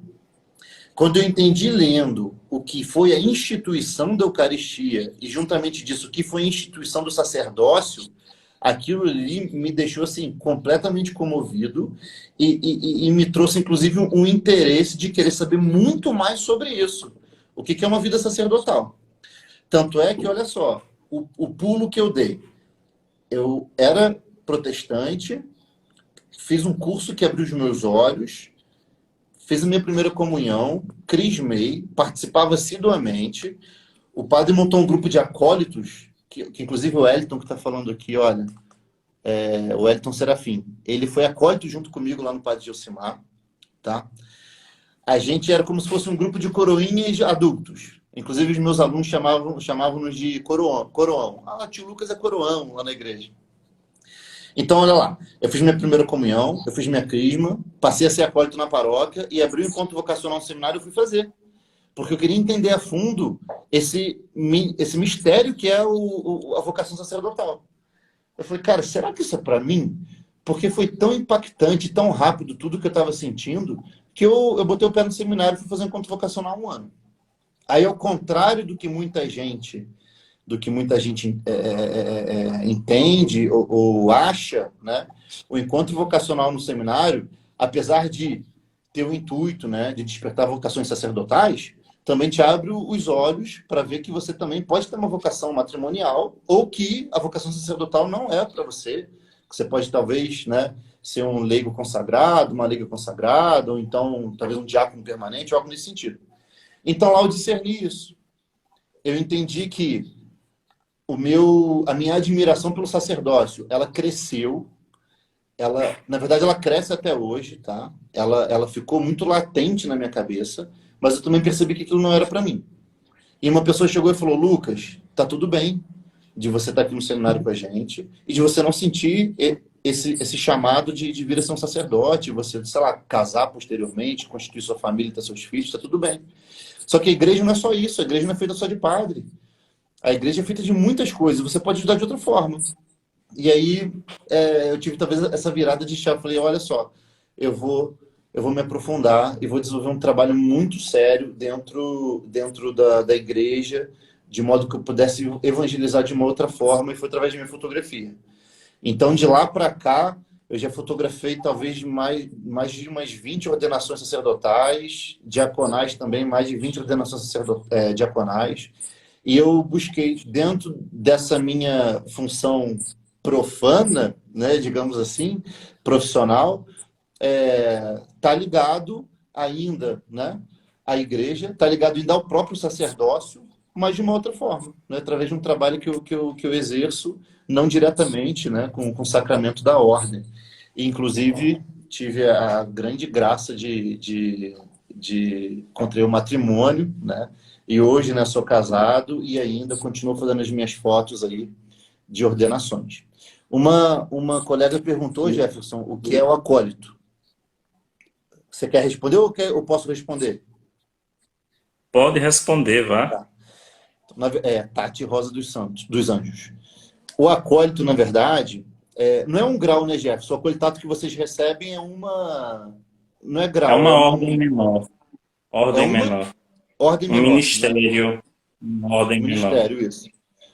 quando eu entendi lendo o que foi a instituição da Eucaristia e juntamente disso o que foi a instituição do sacerdócio, aquilo ali me deixou assim completamente comovido e me trouxe inclusive um interesse de querer saber muito mais sobre isso. O que é uma vida sacerdotal? Tanto é que, olha só, o pulo que eu dei. Eu era protestante, fiz um curso que abriu os meus olhos, fiz a minha primeira comunhão, crismei, participava assiduamente. O padre montou um grupo de acólitos, que inclusive o Wellington que está falando aqui, olha, o Wellington Serafim, ele foi acólito junto comigo lá no Padre Gilcimar, tá? A gente era como se fosse um grupo de coroinhas adultos. Inclusive os meus alunos chamavam-nos de coroão. Ah, tio Lucas é coroão lá na igreja. Então, olha lá, eu fiz minha primeira comunhão, eu fiz minha crisma, passei a ser acólito na paróquia e abri um encontro vocacional no seminário e fui fazer. Porque eu queria entender a fundo esse mistério que é a vocação sacerdotal. Eu falei, cara, será que isso é para mim? Porque foi tão impactante, tão rápido tudo que eu estava sentindo, que eu botei o pé no seminário e fui fazer um encontro vocacional há um ano. Aí, ao contrário do que muita gente entende ou acha, né? O encontro vocacional no seminário, apesar de ter o intuito, né, de despertar vocações sacerdotais, também te abre os olhos para ver que você também pode ter uma vocação matrimonial ou que a vocação sacerdotal não é para você. Você pode, talvez, né, ser um leigo consagrado, uma leiga consagrada, ou então, talvez, um diácono permanente, algo nesse sentido. Então, lá eu discerni isso. Eu entendi que a minha admiração pelo sacerdócio, ela cresceu, na verdade, ela cresce até hoje, tá? Ela ficou muito latente na minha cabeça, mas eu também percebi que aquilo não era para mim. E uma pessoa chegou e falou, Lucas, tá tudo bem de você estar aqui no seminário com a gente e de você não sentir esse chamado de vir a ser um sacerdote, você, sei lá, casar posteriormente, constituir sua família, ter seus filhos, tá tudo bem. Só que a igreja não é só isso, a igreja não é feita só de padre. A igreja é feita de muitas coisas, você pode ajudar de outra forma. E aí eu tive talvez essa virada de chave, falei, olha só, eu vou me aprofundar e vou desenvolver um trabalho muito sério dentro da igreja, de modo que eu pudesse evangelizar de uma outra forma, e foi através de minha fotografia. Então, de lá para cá, eu já fotografei talvez mais de umas 20 ordenações sacerdotais, diaconais também, mais de 20 ordenações diaconais. E eu busquei, dentro dessa minha função profana, né, digamos assim, profissional, tá ligado ainda, né, à igreja, tá ligado ainda ao próprio sacerdócio, mas de uma outra forma, né, através de um trabalho que eu exerço, não diretamente, né, com o sacramento da ordem. E, inclusive, tive a grande graça de encontrar o matrimônio, né, e hoje, né, sou casado e ainda continuo fazendo as minhas fotos aí de ordenações. Uma colega perguntou, Jefferson, o que é o acólito? Você quer responder ou posso responder? Pode responder, vá. Tá. Tati Rosa dos Santos, dos Anjos. O acólito, na verdade, não é um grau, né, Jefferson? O acolitato que vocês recebem é uma... Não é É grau, uma ordem menor. é Ordem uma menor. ordem Um menor, né? ministério, uma ordem menor. Ministério, isso.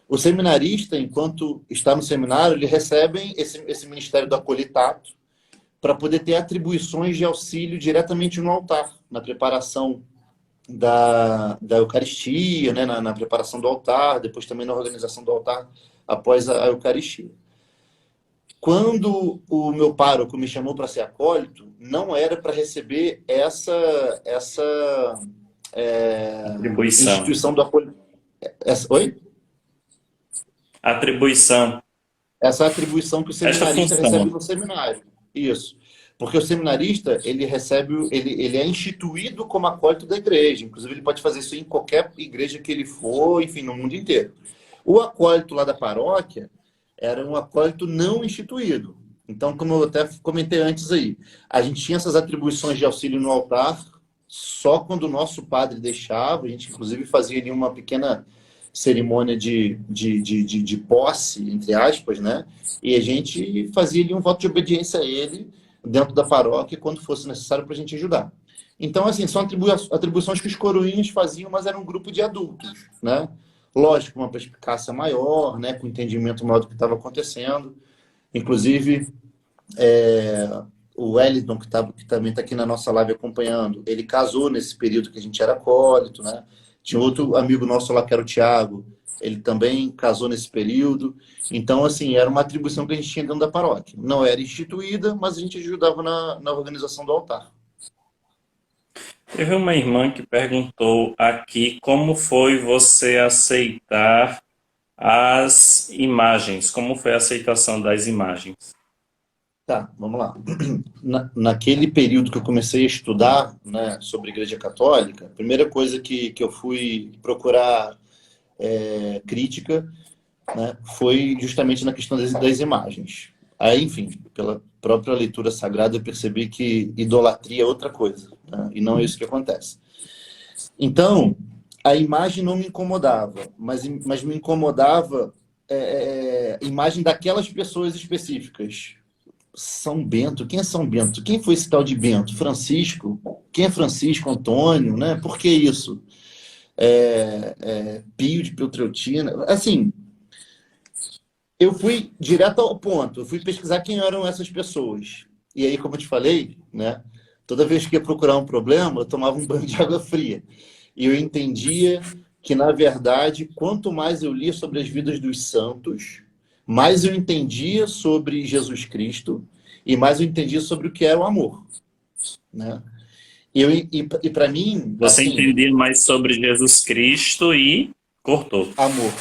O seminarista, enquanto está no seminário, ele recebe esse ministério do acolitato para poder ter atribuições de auxílio diretamente no altar, na preparação da Eucaristia, né? Na preparação do altar, depois também na organização do altar após a Eucaristia. Quando o meu pároco me chamou para ser acólito, não era para receber essa Atribuição. instituição do acolhimento. Oi? Atribuição. Essa atribuição que o Esta seminarista recebe função. no seminário. Isso. Porque o seminarista, ele é instituído como acólito da igreja. Inclusive, ele pode fazer isso em qualquer igreja que ele for, enfim, no mundo inteiro. O acólito lá da paróquia era um acólito não instituído. Então, como eu até comentei antes aí, a gente tinha essas atribuições de auxílio no altar só quando o nosso padre deixava. A gente, inclusive, fazia ali uma pequena cerimônia de posse, entre aspas, né? E a gente fazia ali um voto de obediência a ele dentro da paróquia quando fosse necessário para a gente ajudar. Então, assim, são atribuições que os coroinhas faziam, mas era um grupo de adultos, né? Lógico, uma perspicácia maior, né? Com entendimento maior do que estava acontecendo. Inclusive, o Wellington, que também está aqui na nossa live acompanhando, ele casou nesse período que a gente era acólito, né? Tinha outro amigo nosso lá, que era o Tiago, ele também casou nesse período. Então, assim, era uma atribuição que a gente tinha dentro da paróquia. Não era instituída, mas a gente ajudava na organização do altar. Teve uma irmã que perguntou aqui como foi você aceitar as imagens, como foi a aceitação das imagens. Tá, vamos lá. Naquele período que eu comecei a estudar, né, sobre a Igreja Católica, a primeira coisa que eu fui procurar crítica, né, foi justamente na questão das imagens. Aí, enfim, pela própria leitura sagrada, eu percebi que idolatria é outra coisa, né, e não é isso que acontece. Então, a imagem não me incomodava, mas me incomodava a imagem daquelas pessoas específicas. São Bento, quem é São Bento? Quem foi esse tal de Bento? Francisco? Quem é Francisco? Antônio, né? Por que isso? Pio de Peltrautina. Assim, eu fui direto ao ponto. Eu fui pesquisar quem eram essas pessoas. E aí, como eu te falei, né? Toda vez que ia procurar um problema, eu tomava um banho de água fria. E eu entendia que, na verdade, quanto mais eu lia sobre as vidas dos santos, mais eu entendia sobre Jesus Cristo e mais eu entendia sobre o que era o amor, né? E para mim, Você assim, entendia mais sobre Jesus Cristo e cortou. amor.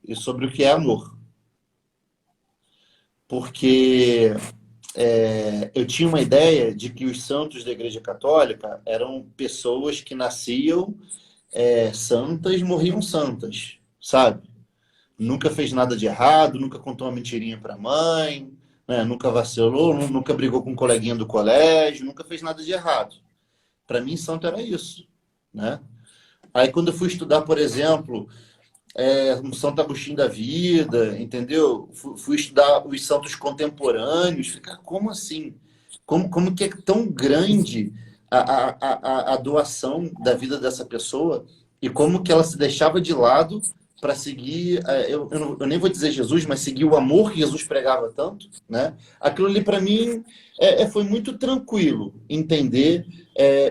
E sobre o que é amor. Porque eu tinha uma ideia de que os santos da Igreja Católica eram pessoas que nasciam santas e morriam santas, sabe? Nunca fez nada de errado, nunca contou uma mentirinha para a mãe, né? Nunca vacilou, nunca brigou com um coleguinha do colégio, nunca fez nada de errado. Para mim, santo era isso, né? Aí, quando eu fui estudar, por exemplo, um Santo Agostinho da Vida, entendeu? Fui estudar os santos contemporâneos, ficar como assim? Como que é tão grande a doação da vida dessa pessoa e como que ela se deixava de lado para seguir, eu nem vou dizer Jesus, mas seguir o amor que Jesus pregava tanto, né? Aquilo ali para mim foi muito tranquilo entender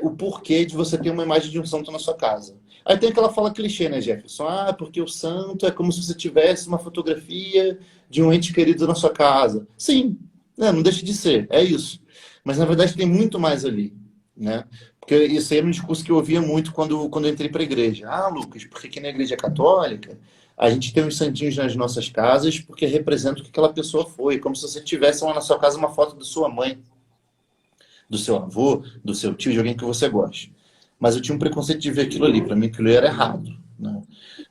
o porquê de você ter uma imagem de um santo na sua casa. Aí tem aquela fala clichê, né, Jefferson? Ah, porque o santo é como se você tivesse uma fotografia de um ente querido na sua casa. Sim, né, não deixa de ser, é isso. Mas na verdade tem muito mais ali, né? Porque isso aí era um discurso que eu ouvia muito quando eu entrei para a igreja. Ah, Lucas, porque aqui na igreja católica a gente tem uns santinhos nas nossas casas porque representa o que aquela pessoa foi. Como se você tivesse lá na sua casa uma foto da sua mãe, do seu avô, do seu tio, de alguém que você gosta. Mas eu tinha um preconceito de ver aquilo ali. Para mim, aquilo era errado, né?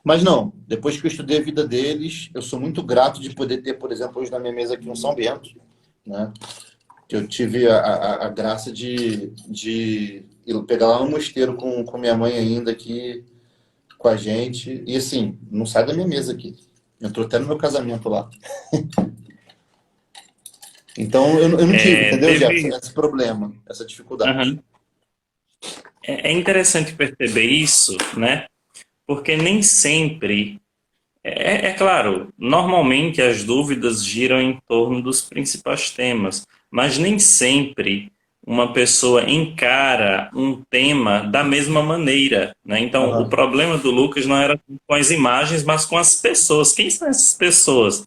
Mas não, depois que eu estudei a vida deles, eu sou muito grato de poder ter, por exemplo, hoje na minha mesa aqui um São Bento, né? que eu tive a graça de ir pegar lá no mosteiro com minha mãe ainda aqui com a gente. E assim, não sai da minha mesa aqui. Entrou até no meu casamento lá. Então eu não tive, entendeu, Jefferson? Teve. Esse problema, essa dificuldade. Aham. É interessante perceber isso, né? Porque nem sempre. É claro, normalmente as dúvidas giram em torno dos principais temas, mas nem sempre uma pessoa encara um tema da mesma maneira, né? Então, o Aham. problema do Lucas não era com as imagens, mas com as pessoas. Quem são essas pessoas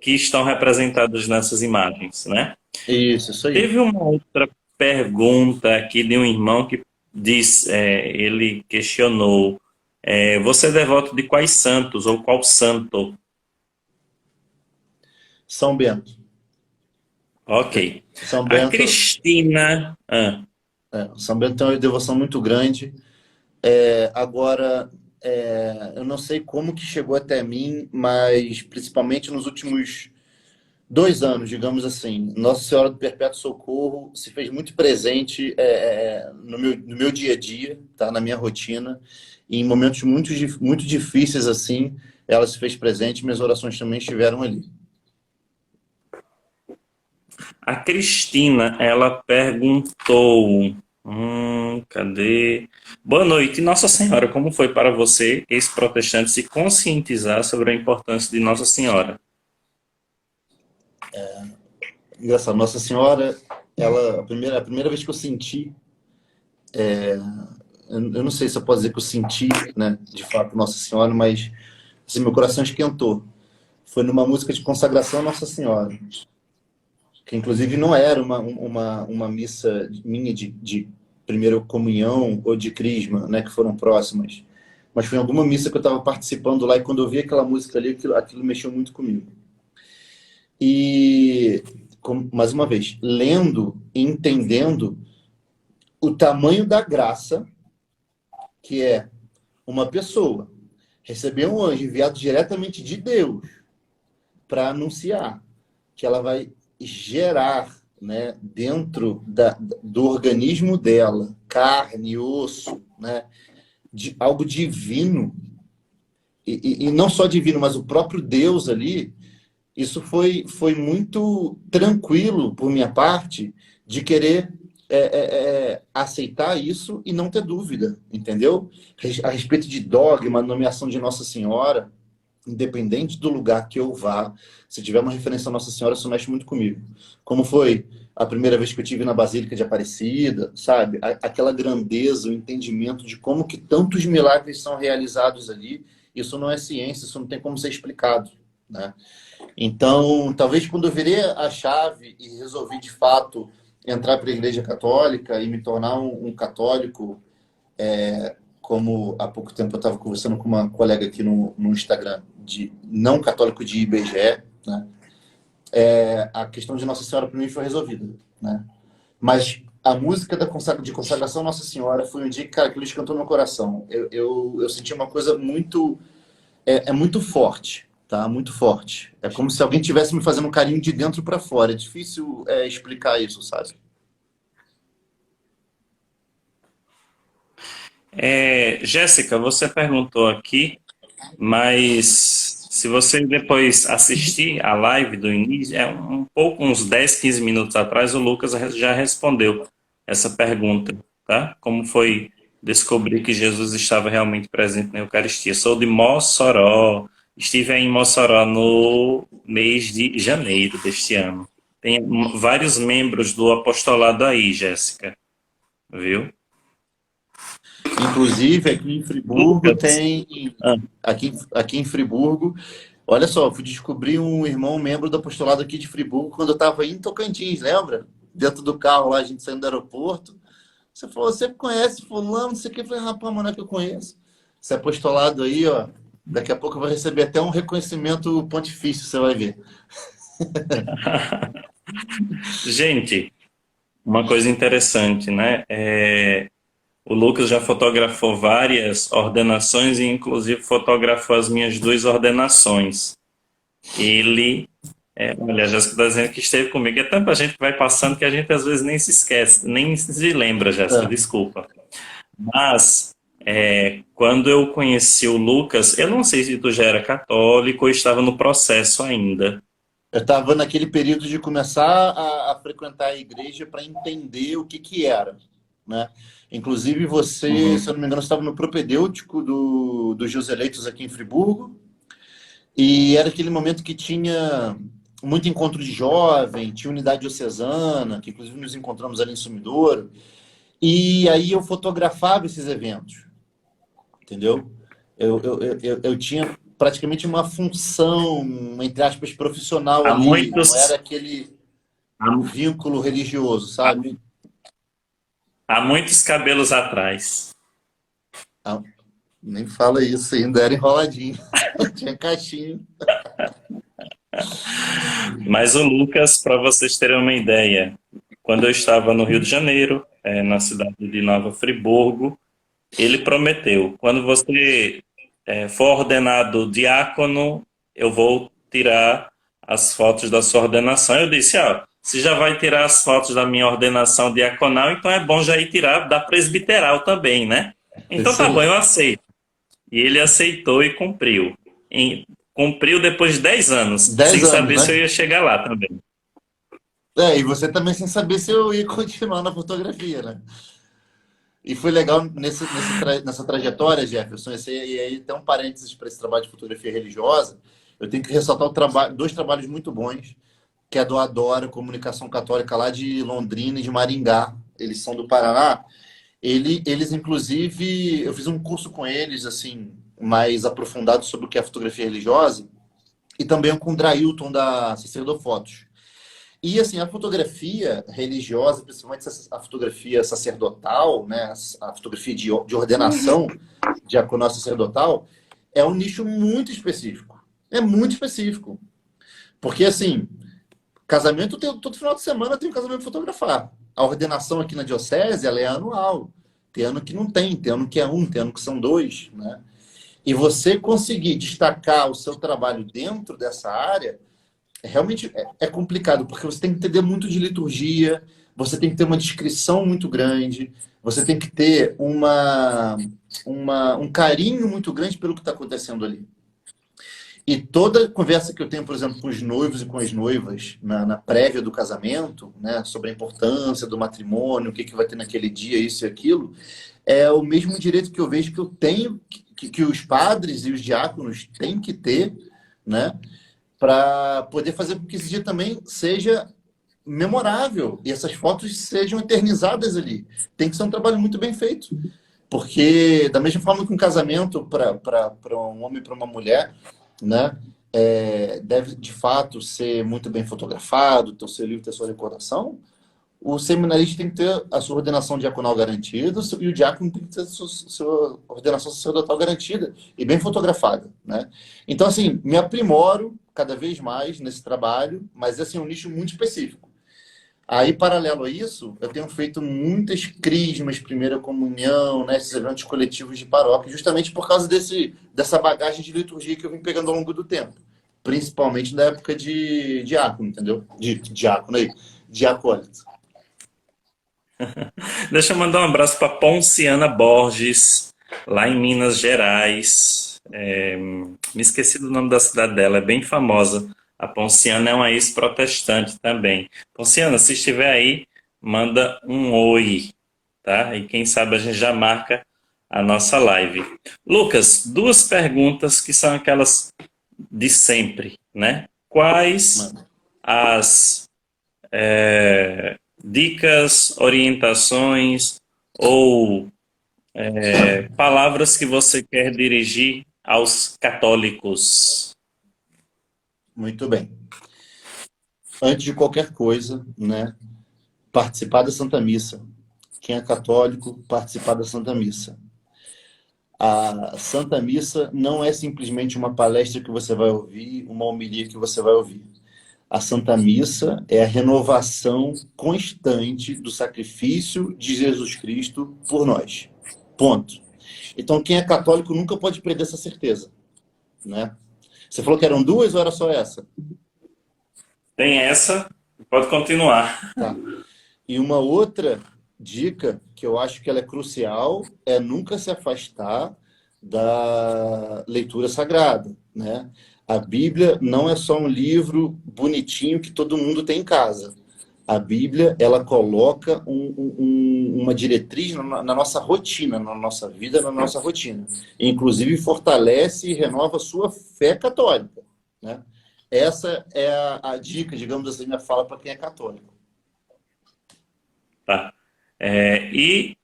que estão representadas nessas imagens, né? Isso aí. Teve uma outra pergunta aqui de um irmão que diz, ele questionou, você é devoto de quais santos ou qual santo? São Bento. Ok. São A Bento, Cristina, São Bento tem uma devoção muito grande. Agora, eu não sei como que chegou até mim, mas principalmente nos últimos 2 anos, digamos assim, Nossa Senhora do Perpétuo Socorro se fez muito presente no meu dia a dia, tá? Na minha rotina, e em momentos muito difíceis assim, ela se fez presente, minhas orações também estiveram ali. a Cristina, ela perguntou, cadê? Boa noite, Nossa Senhora, como foi para você, ex-protestante, se conscientizar sobre a importância de Nossa Senhora? Engraçado, Nossa Senhora, a primeira vez que eu senti, eu não sei se eu posso dizer que eu senti, né, de fato, Nossa Senhora, mas assim, meu coração esquentou. Foi numa música de consagração a Nossa Senhora, que inclusive não era uma missa minha de primeira comunhão ou de crisma, né, que foram próximas, mas foi em alguma missa que eu estava participando lá e quando eu vi aquela música ali, aquilo mexeu muito comigo. E, mais uma vez, lendo e entendendo o tamanho da graça que é uma pessoa receber um anjo enviado diretamente de Deus para anunciar que ela vai gerar, né, dentro do organismo dela, carne e osso, né, de algo divino, e não só divino, mas o próprio Deus ali. Isso foi muito tranquilo por minha parte de querer aceitar isso e não ter dúvida, entendeu? A respeito de dogma, nomeação de Nossa Senhora, independente do lugar que eu vá, se tiver uma referência a Nossa Senhora, isso mexe muito comigo. Como foi a primeira vez que eu tive na Basílica de Aparecida, sabe? Aquela grandeza, o entendimento de como que tantos milagres são realizados ali, isso não é ciência, isso não tem como ser explicado, né? Então, talvez quando eu virei a chave e resolvi de fato entrar para a Igreja Católica e me tornar um católico, como há pouco tempo eu estava conversando com uma colega aqui no Instagram, de não católico de IBGE, né? A questão de Nossa Senhora para mim foi resolvida, né? Mas a música de consagração Nossa Senhora foi um dia que, cara, aquilo escantou meu coração. Eu senti uma coisa muito muito forte, tá? Muito forte. É como se alguém tivesse me fazendo um carinho de dentro para fora. É difícil explicar isso, sabe? Jéssica, você perguntou aqui, mas se você depois assistir a live do início, uns 10, 15 minutos atrás, o Lucas já respondeu essa pergunta, tá? Como foi descobrir que Jesus estava realmente presente na Eucaristia? Sou de Mossoró, estive em Mossoró no mês de janeiro deste ano. Tem vários membros do apostolado aí, Jéssica, viu? Inclusive, aqui em Friburgo Lucas, tem. ah, Aqui em Friburgo, olha só, fui descobrir um irmão membro do apostolado aqui de Friburgo quando eu estava em Tocantins, lembra? Dentro do carro lá, a gente saindo do aeroporto. Você falou, você conhece fulano, não sei o que. Eu falei, rapaz, mano, é que eu conheço. Esse apostolado aí, ó, daqui a pouco vai receber até um reconhecimento pontifício, você vai ver. gente, uma coisa interessante, né? O Lucas já fotografou várias ordenações e, inclusive, fotografou as minhas duas ordenações. Ele Olha, a Jéssica está dizendo que esteve comigo. É tanta gente que vai passando que a gente às vezes nem se esquece, nem se lembra, Jéssica, É. desculpa. Mas quando eu conheci o Lucas, eu não sei se tu já era católico ou estava no processo ainda. Eu estava naquele período de começar a frequentar a igreja para entender o que que era, né? Inclusive você, se Uhum. eu não me engano, estava no propedêutico dos Joseleitos aqui em Friburgo, e era aquele momento que tinha muito encontro de jovem, tinha unidade diocesana, que inclusive nos encontramos ali em Sumidouro, e aí eu fotografava esses eventos, entendeu? Eu tinha praticamente uma função, entre aspas, profissional Há ali, não era muitos, aquele há, vínculo religioso, há- sabe? há muitos cabelos atrás. Ah, nem fala isso, ainda era enroladinho, tinha caixinha. Mas o Lucas, para vocês terem uma ideia, quando eu estava no Rio de Janeiro, na cidade de Nova Friburgo, ele prometeu: quando você for ordenado diácono, eu vou tirar as fotos da sua ordenação. Eu disse: se já vai tirar as fotos da minha ordenação diaconal, então é bom já ir tirar da presbiteral também, né? É Então isso tá bom, aí. eu aceito. E ele aceitou e cumpriu. Cumpriu depois de 10 anos, Dez sem anos, saber se né? eu ia chegar lá também. E você também sem saber se eu ia continuar na fotografia, né? E foi legal nessa trajetória, Jefferson, e aí tem um parênteses para esse trabalho de fotografia religiosa, eu tenho que ressaltar dois trabalhos muito bons, que é do Adora, Comunicação Católica lá de Londrina e de Maringá, eles são do Paraná. Eles, inclusive, eu fiz um curso com eles, assim, mais aprofundado sobre o que é fotografia religiosa, e também com o Drailton da Sacerdofotos. E, assim, a fotografia religiosa, principalmente a fotografia sacerdotal, né, a fotografia de ordenação diaconal sacerdotal, é um nicho muito específico. É muito específico. Porque, assim, casamento, todo final de semana tem um casamento fotografado. A ordenação aqui na diocese, ela é anual. Tem ano que não tem ano que é um, tem ano que são dois, né? E você conseguir destacar o seu trabalho dentro dessa área realmente é complicado, porque você tem que entender muito de liturgia, você tem que ter uma descrição muito grande, você tem que ter um carinho muito grande pelo que está acontecendo ali. E toda conversa que eu tenho, por exemplo, com os noivos e com as noivas, na prévia do casamento, né, sobre a importância do matrimônio, o que, que vai ter naquele dia, isso e aquilo, é o mesmo direito que eu vejo que eu tenho, que os padres e os diáconos têm que ter, né, para poder fazer com que esse dia também seja memorável e essas fotos sejam eternizadas ali. Tem que ser um trabalho muito bem feito. Porque, da mesma forma que um casamento para um homem e para uma mulher, né, deve de fato ser muito bem fotografado, ter o seu livro, ter a sua recordação, o seminarista tem que ter a sua ordenação diaconal garantida e o diácono tem que ter a sua ordenação sacerdotal garantida e bem fotografada, né? Então, assim, me aprimoro cada vez mais nesse trabalho, mas assim, é um nicho muito específico. Aí, paralelo a isso, eu tenho feito muitas crismas, primeira comunhão, né, esses eventos coletivos de paróquia, justamente por causa dessa bagagem de liturgia que eu vim pegando ao longo do tempo. Principalmente na época de diácono, entendeu? De diácono aí, de acólito. Deixa eu mandar um abraço para Ponciana Borges, lá em Minas Gerais. Me esqueci do nome da cidade dela, é bem famosa. A Ponciana é uma ex-protestante também. Ponciana, se estiver aí, manda um oi, tá? E quem sabe a gente já marca a nossa live. Lucas, duas perguntas que são aquelas de sempre, né? Quais Mano. as dicas, orientações ou palavras que você quer dirigir aos católicos? Muito bem. Antes de qualquer coisa, né, participar da Santa Missa. Quem é católico, participar da Santa Missa. A Santa Missa não é simplesmente uma palestra que você vai ouvir, uma homilia que você vai ouvir. A Santa Missa é a renovação constante do sacrifício de Jesus Cristo por nós. Ponto. Então, quem é católico nunca pode perder essa certeza, né? Você falou que eram duas ou era só essa? Tem essa, pode continuar. Tá. E uma outra dica que eu acho que ela é crucial é nunca se afastar da leitura sagrada, né? A Bíblia não é só um livro bonitinho que todo mundo tem em casa. A Bíblia, ela coloca uma diretriz na nossa rotina, na nossa vida, na nossa rotina. Inclusive, fortalece e renova a sua fé católica, né? Essa é a dica, digamos assim, minha fala para quem é católico. Tá? E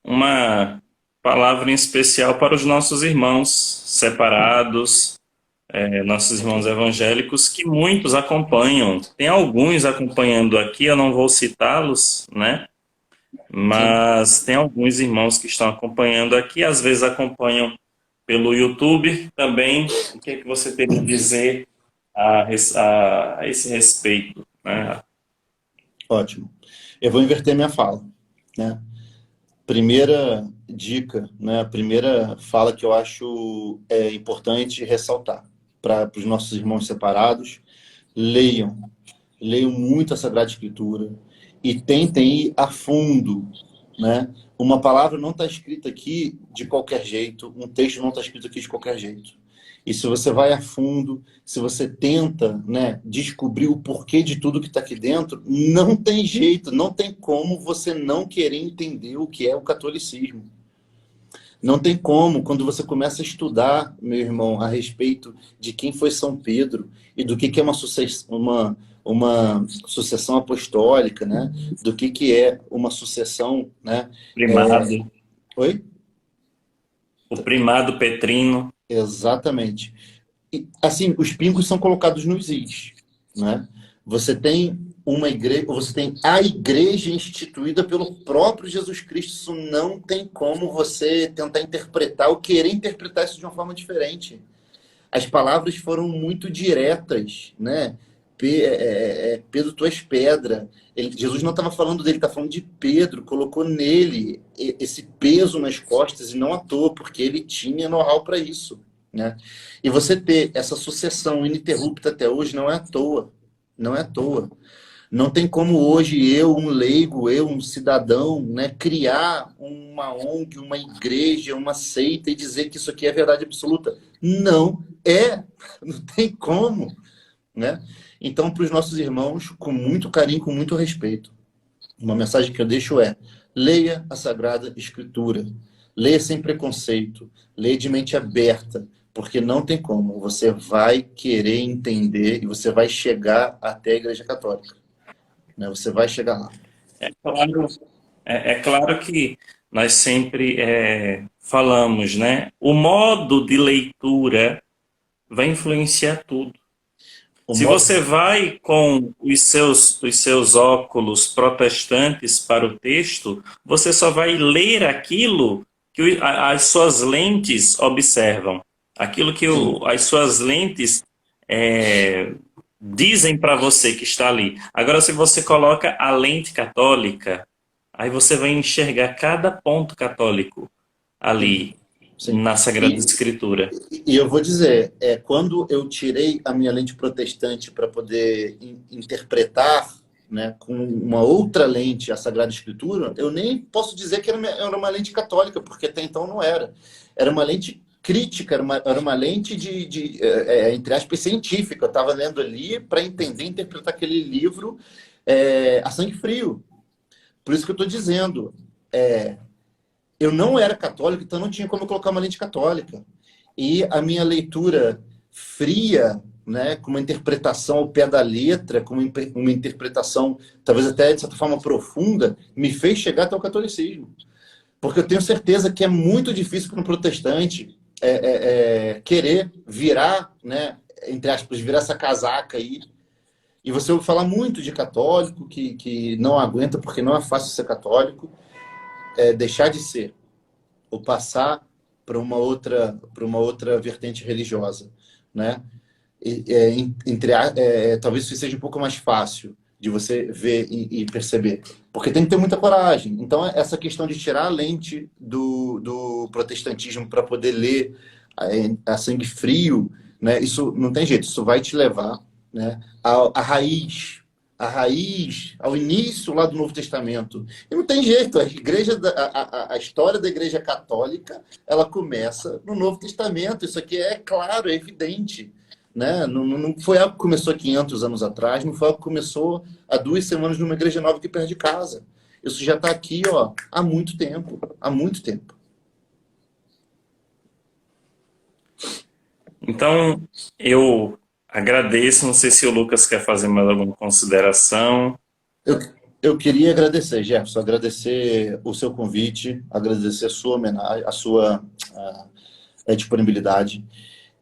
uma palavra em especial para os nossos irmãos separados, nossos irmãos evangélicos, que muitos acompanham. Tem alguns acompanhando aqui, eu não vou citá-los, né? Sim. Mas tem alguns irmãos que estão acompanhando aqui, às vezes acompanham pelo YouTube também. O que é que você tem a dizer a esse respeito, né? Ótimo. Eu vou inverter minha fala, né? Primeira dica, né? A primeira fala que eu acho importante ressaltar para os nossos irmãos separados: leiam, leiam muito a Sagrada Escritura e tentem ir a fundo, né? Uma palavra não está escrita aqui de qualquer jeito, um texto não está escrito aqui de qualquer jeito. E se você vai a fundo, se você tenta, né, descobrir o porquê de tudo que está aqui dentro, não tem jeito, não tem como você não querer entender o que é o catolicismo. Não tem como, quando você começa a estudar, meu irmão, a respeito de quem foi São Pedro e do que é uma sucessão apostólica, né? Do que é uma sucessão, né? Primado, Oi? o primado petrino. Exatamente. E, assim, os pingos são colocados nos is, né? Você tem uma igreja, você tem a igreja instituída pelo próprio Jesus Cristo. Isso não tem como você tentar interpretar ou querer interpretar isso de uma forma diferente. As palavras foram muito diretas, né? Pedro, tu és pedra. Jesus não estava falando dele, está falando de Pedro, colocou nele esse peso nas costas, e não à toa, porque ele tinha know-how para isso, né? E você ter essa sucessão ininterrupta até hoje não é à toa. Não é à toa. Não tem como hoje eu, um leigo, eu, um cidadão, né, criar uma ONG, uma igreja, uma seita e dizer que isso aqui é verdade absoluta. Não é. Não tem como, né? Então, para os nossos irmãos, com muito carinho, com muito respeito, uma mensagem que eu deixo é: leia a Sagrada Escritura. Leia sem preconceito. Leia de mente aberta. Porque não tem como. Você vai querer entender e você vai chegar até a Igreja Católica, né? Você vai chegar lá. Claro, é claro que nós sempre falamos, né? O modo de leitura vai influenciar tudo. O Se modo... você vai com os seus óculos protestantes para o texto, você só vai ler aquilo que as suas lentes observam, aquilo que Sim, as suas lentes é, dizem para você que está ali. Agora, se você coloca a lente católica, aí você vai enxergar cada ponto católico sim, ali sim. na Sagrada E, Escritura. e eu vou dizer, quando eu tirei a minha lente protestante para poder interpretar, né, com uma outra lente a Sagrada Escritura, eu nem posso dizer que era uma lente católica, porque até então não era. Era uma lente crítica, era uma lente entre aspas, científica. Eu estava lendo ali para entender, interpretar aquele livro a sangue frio. Por isso que eu estou dizendo, eu não era católico, então não tinha como eu colocar uma lente católica. E a minha leitura fria, né, com uma interpretação ao pé da letra, com uma interpretação talvez até de certa forma profunda, me fez chegar até o catolicismo. Porque eu tenho certeza que é muito difícil para um protestante querer virar, né, entre aspas, virar essa casaca aí. E você ouve falar muito de católico que não aguenta porque não é fácil ser católico, deixar de ser ou passar para uma outra vertente religiosa, né? Talvez isso seja um pouco mais fácil de você ver e perceber, porque tem que ter muita coragem. Então, essa questão de tirar a lente do protestantismo para poder ler a sangue frio, né? Isso não tem jeito, isso vai te levar né? A raiz, ao início lá do Novo Testamento. E não tem jeito, a história da Igreja Católica, ela começa no Novo Testamento. Isso aqui é claro, é evidente, né? Não foi algo que começou há 500 anos atrás, não foi algo que começou há 2 semanas numa igreja nova aqui perto de casa. Isso já está aqui, ó, há muito tempo, há muito tempo. Então, eu agradeço. Não sei se o Lucas quer fazer mais alguma consideração. Eu, eu queria agradecer, Jefferson, agradecer o seu convite, agradecer a sua homenagem, a disponibilidade.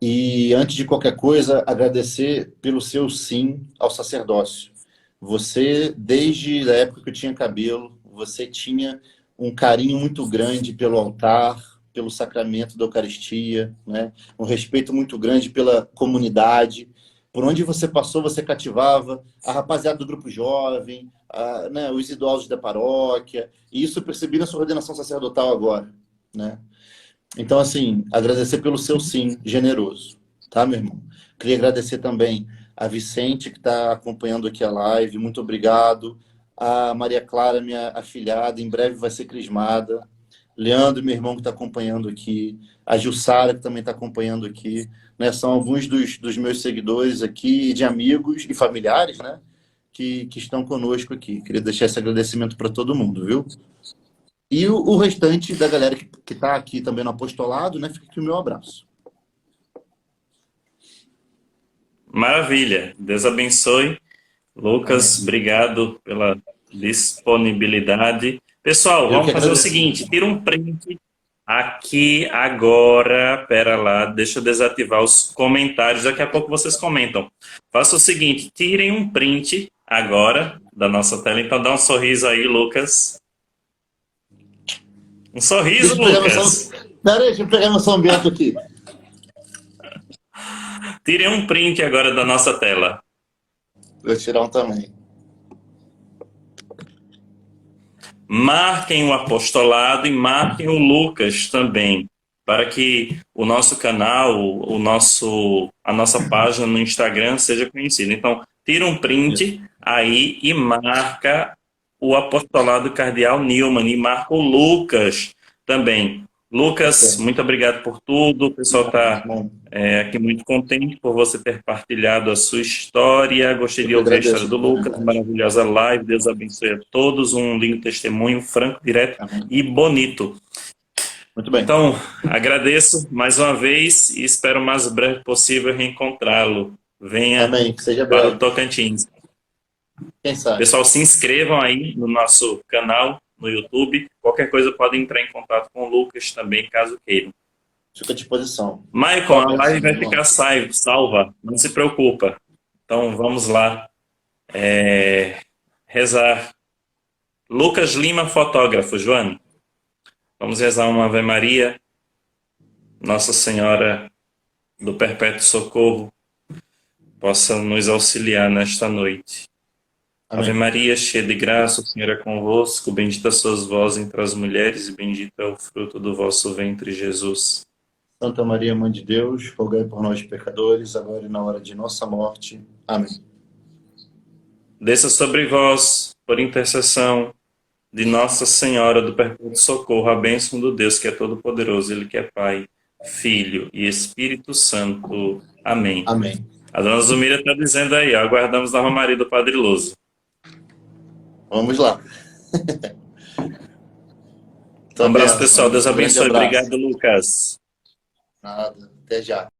E, antes de qualquer coisa, agradecer pelo seu sim ao sacerdócio. Você, desde a época que eu tinha cabelo, você tinha um carinho muito grande pelo altar, pelo sacramento da Eucaristia, né? Um respeito muito grande pela comunidade. Por onde você passou, você cativava a rapaziada do grupo jovem, né, os idosos da paróquia. E isso eu percebi na sua ordenação sacerdotal agora, né? Então, assim, agradecer pelo seu sim generoso, tá, meu irmão? Queria agradecer também a Vicente, que está acompanhando aqui a live, muito obrigado. A Maria Clara, minha afilhada, em breve vai ser crismada. Leandro, meu irmão, que está acompanhando aqui. A Jussara, que também está acompanhando aqui. Né? São alguns dos meus seguidores aqui, de amigos e familiares, né? Que estão conosco aqui. Queria deixar esse agradecimento para todo mundo, viu? E o restante da galera que está aqui também no apostolado, né? Fica aqui o meu abraço. Maravilha. Deus abençoe. Lucas, Amém. obrigado pela disponibilidade. Pessoal, Eu que vamos fazer o agradeço. seguinte: tira um print aqui agora. Pera lá, deixa eu desativar os comentários. Daqui a pouco vocês comentam. Faça o seguinte: tirem um print agora da nossa tela. Então dá um sorriso aí, Lucas. Um sorriso, Deixa eu pegar meu São... Lucas. Pera aí, deixa eu pegar meu São Bento aqui. Tirem um print agora da nossa tela. Vou tirar um também. Marquem o apostolado e marquem o Lucas também, para que o nosso canal, a nossa página no Instagram seja conhecida. Então, tira um print aí e marca o apostolado cardeal Newman e marca o Lucas também. Lucas, Ok. muito obrigado por tudo. O pessoal está Bom, aqui muito contente por você ter partilhado a sua história. Gostei eu de que ouvir a história agradeço a do Lucas, oportunidade. maravilhosa live. Deus abençoe a todos. Um lindo testemunho, franco, direto Amém. e bonito. Muito bem. Então, agradeço mais uma vez e espero o mais breve possível reencontrá-lo. Venha Amém. Que seja para o breve. Tocantins. Quem sabe? Pessoal, se inscrevam aí no nosso canal no YouTube. Qualquer coisa podem entrar em contato com o Lucas também, caso queiram. Fico à disposição. Maicon, Só a a live benção, meu vai irmão. ficar salva, não se preocupa. Então vamos lá rezar. Lucas Lima, fotógrafo, Joane. Vamos rezar uma Ave Maria, Nossa Senhora do Perpétuo Socorro, possa nos auxiliar nesta noite. Ave Amém. Maria, cheia de graça, o Senhor é convosco, bendita sois vós entre as mulheres e bendito é o fruto do vosso ventre, Jesus. Santa Maria, Mãe de Deus, rogai por nós, pecadores, agora e na hora de nossa morte. Amém. Desça sobre vós, por intercessão de Nossa Senhora do Perpétuo Socorro, a bênção do Deus que é todo-poderoso, Ele que é Pai, Filho e Espírito Santo. Amém. Amém. A dona Zumira está dizendo aí, ó, aguardamos a Romaria do Padre Loso. Vamos lá. Um Tá abraço, bem, pessoal. Deus um grande abençoe. abraço. Obrigado, Lucas. Nada. Até já.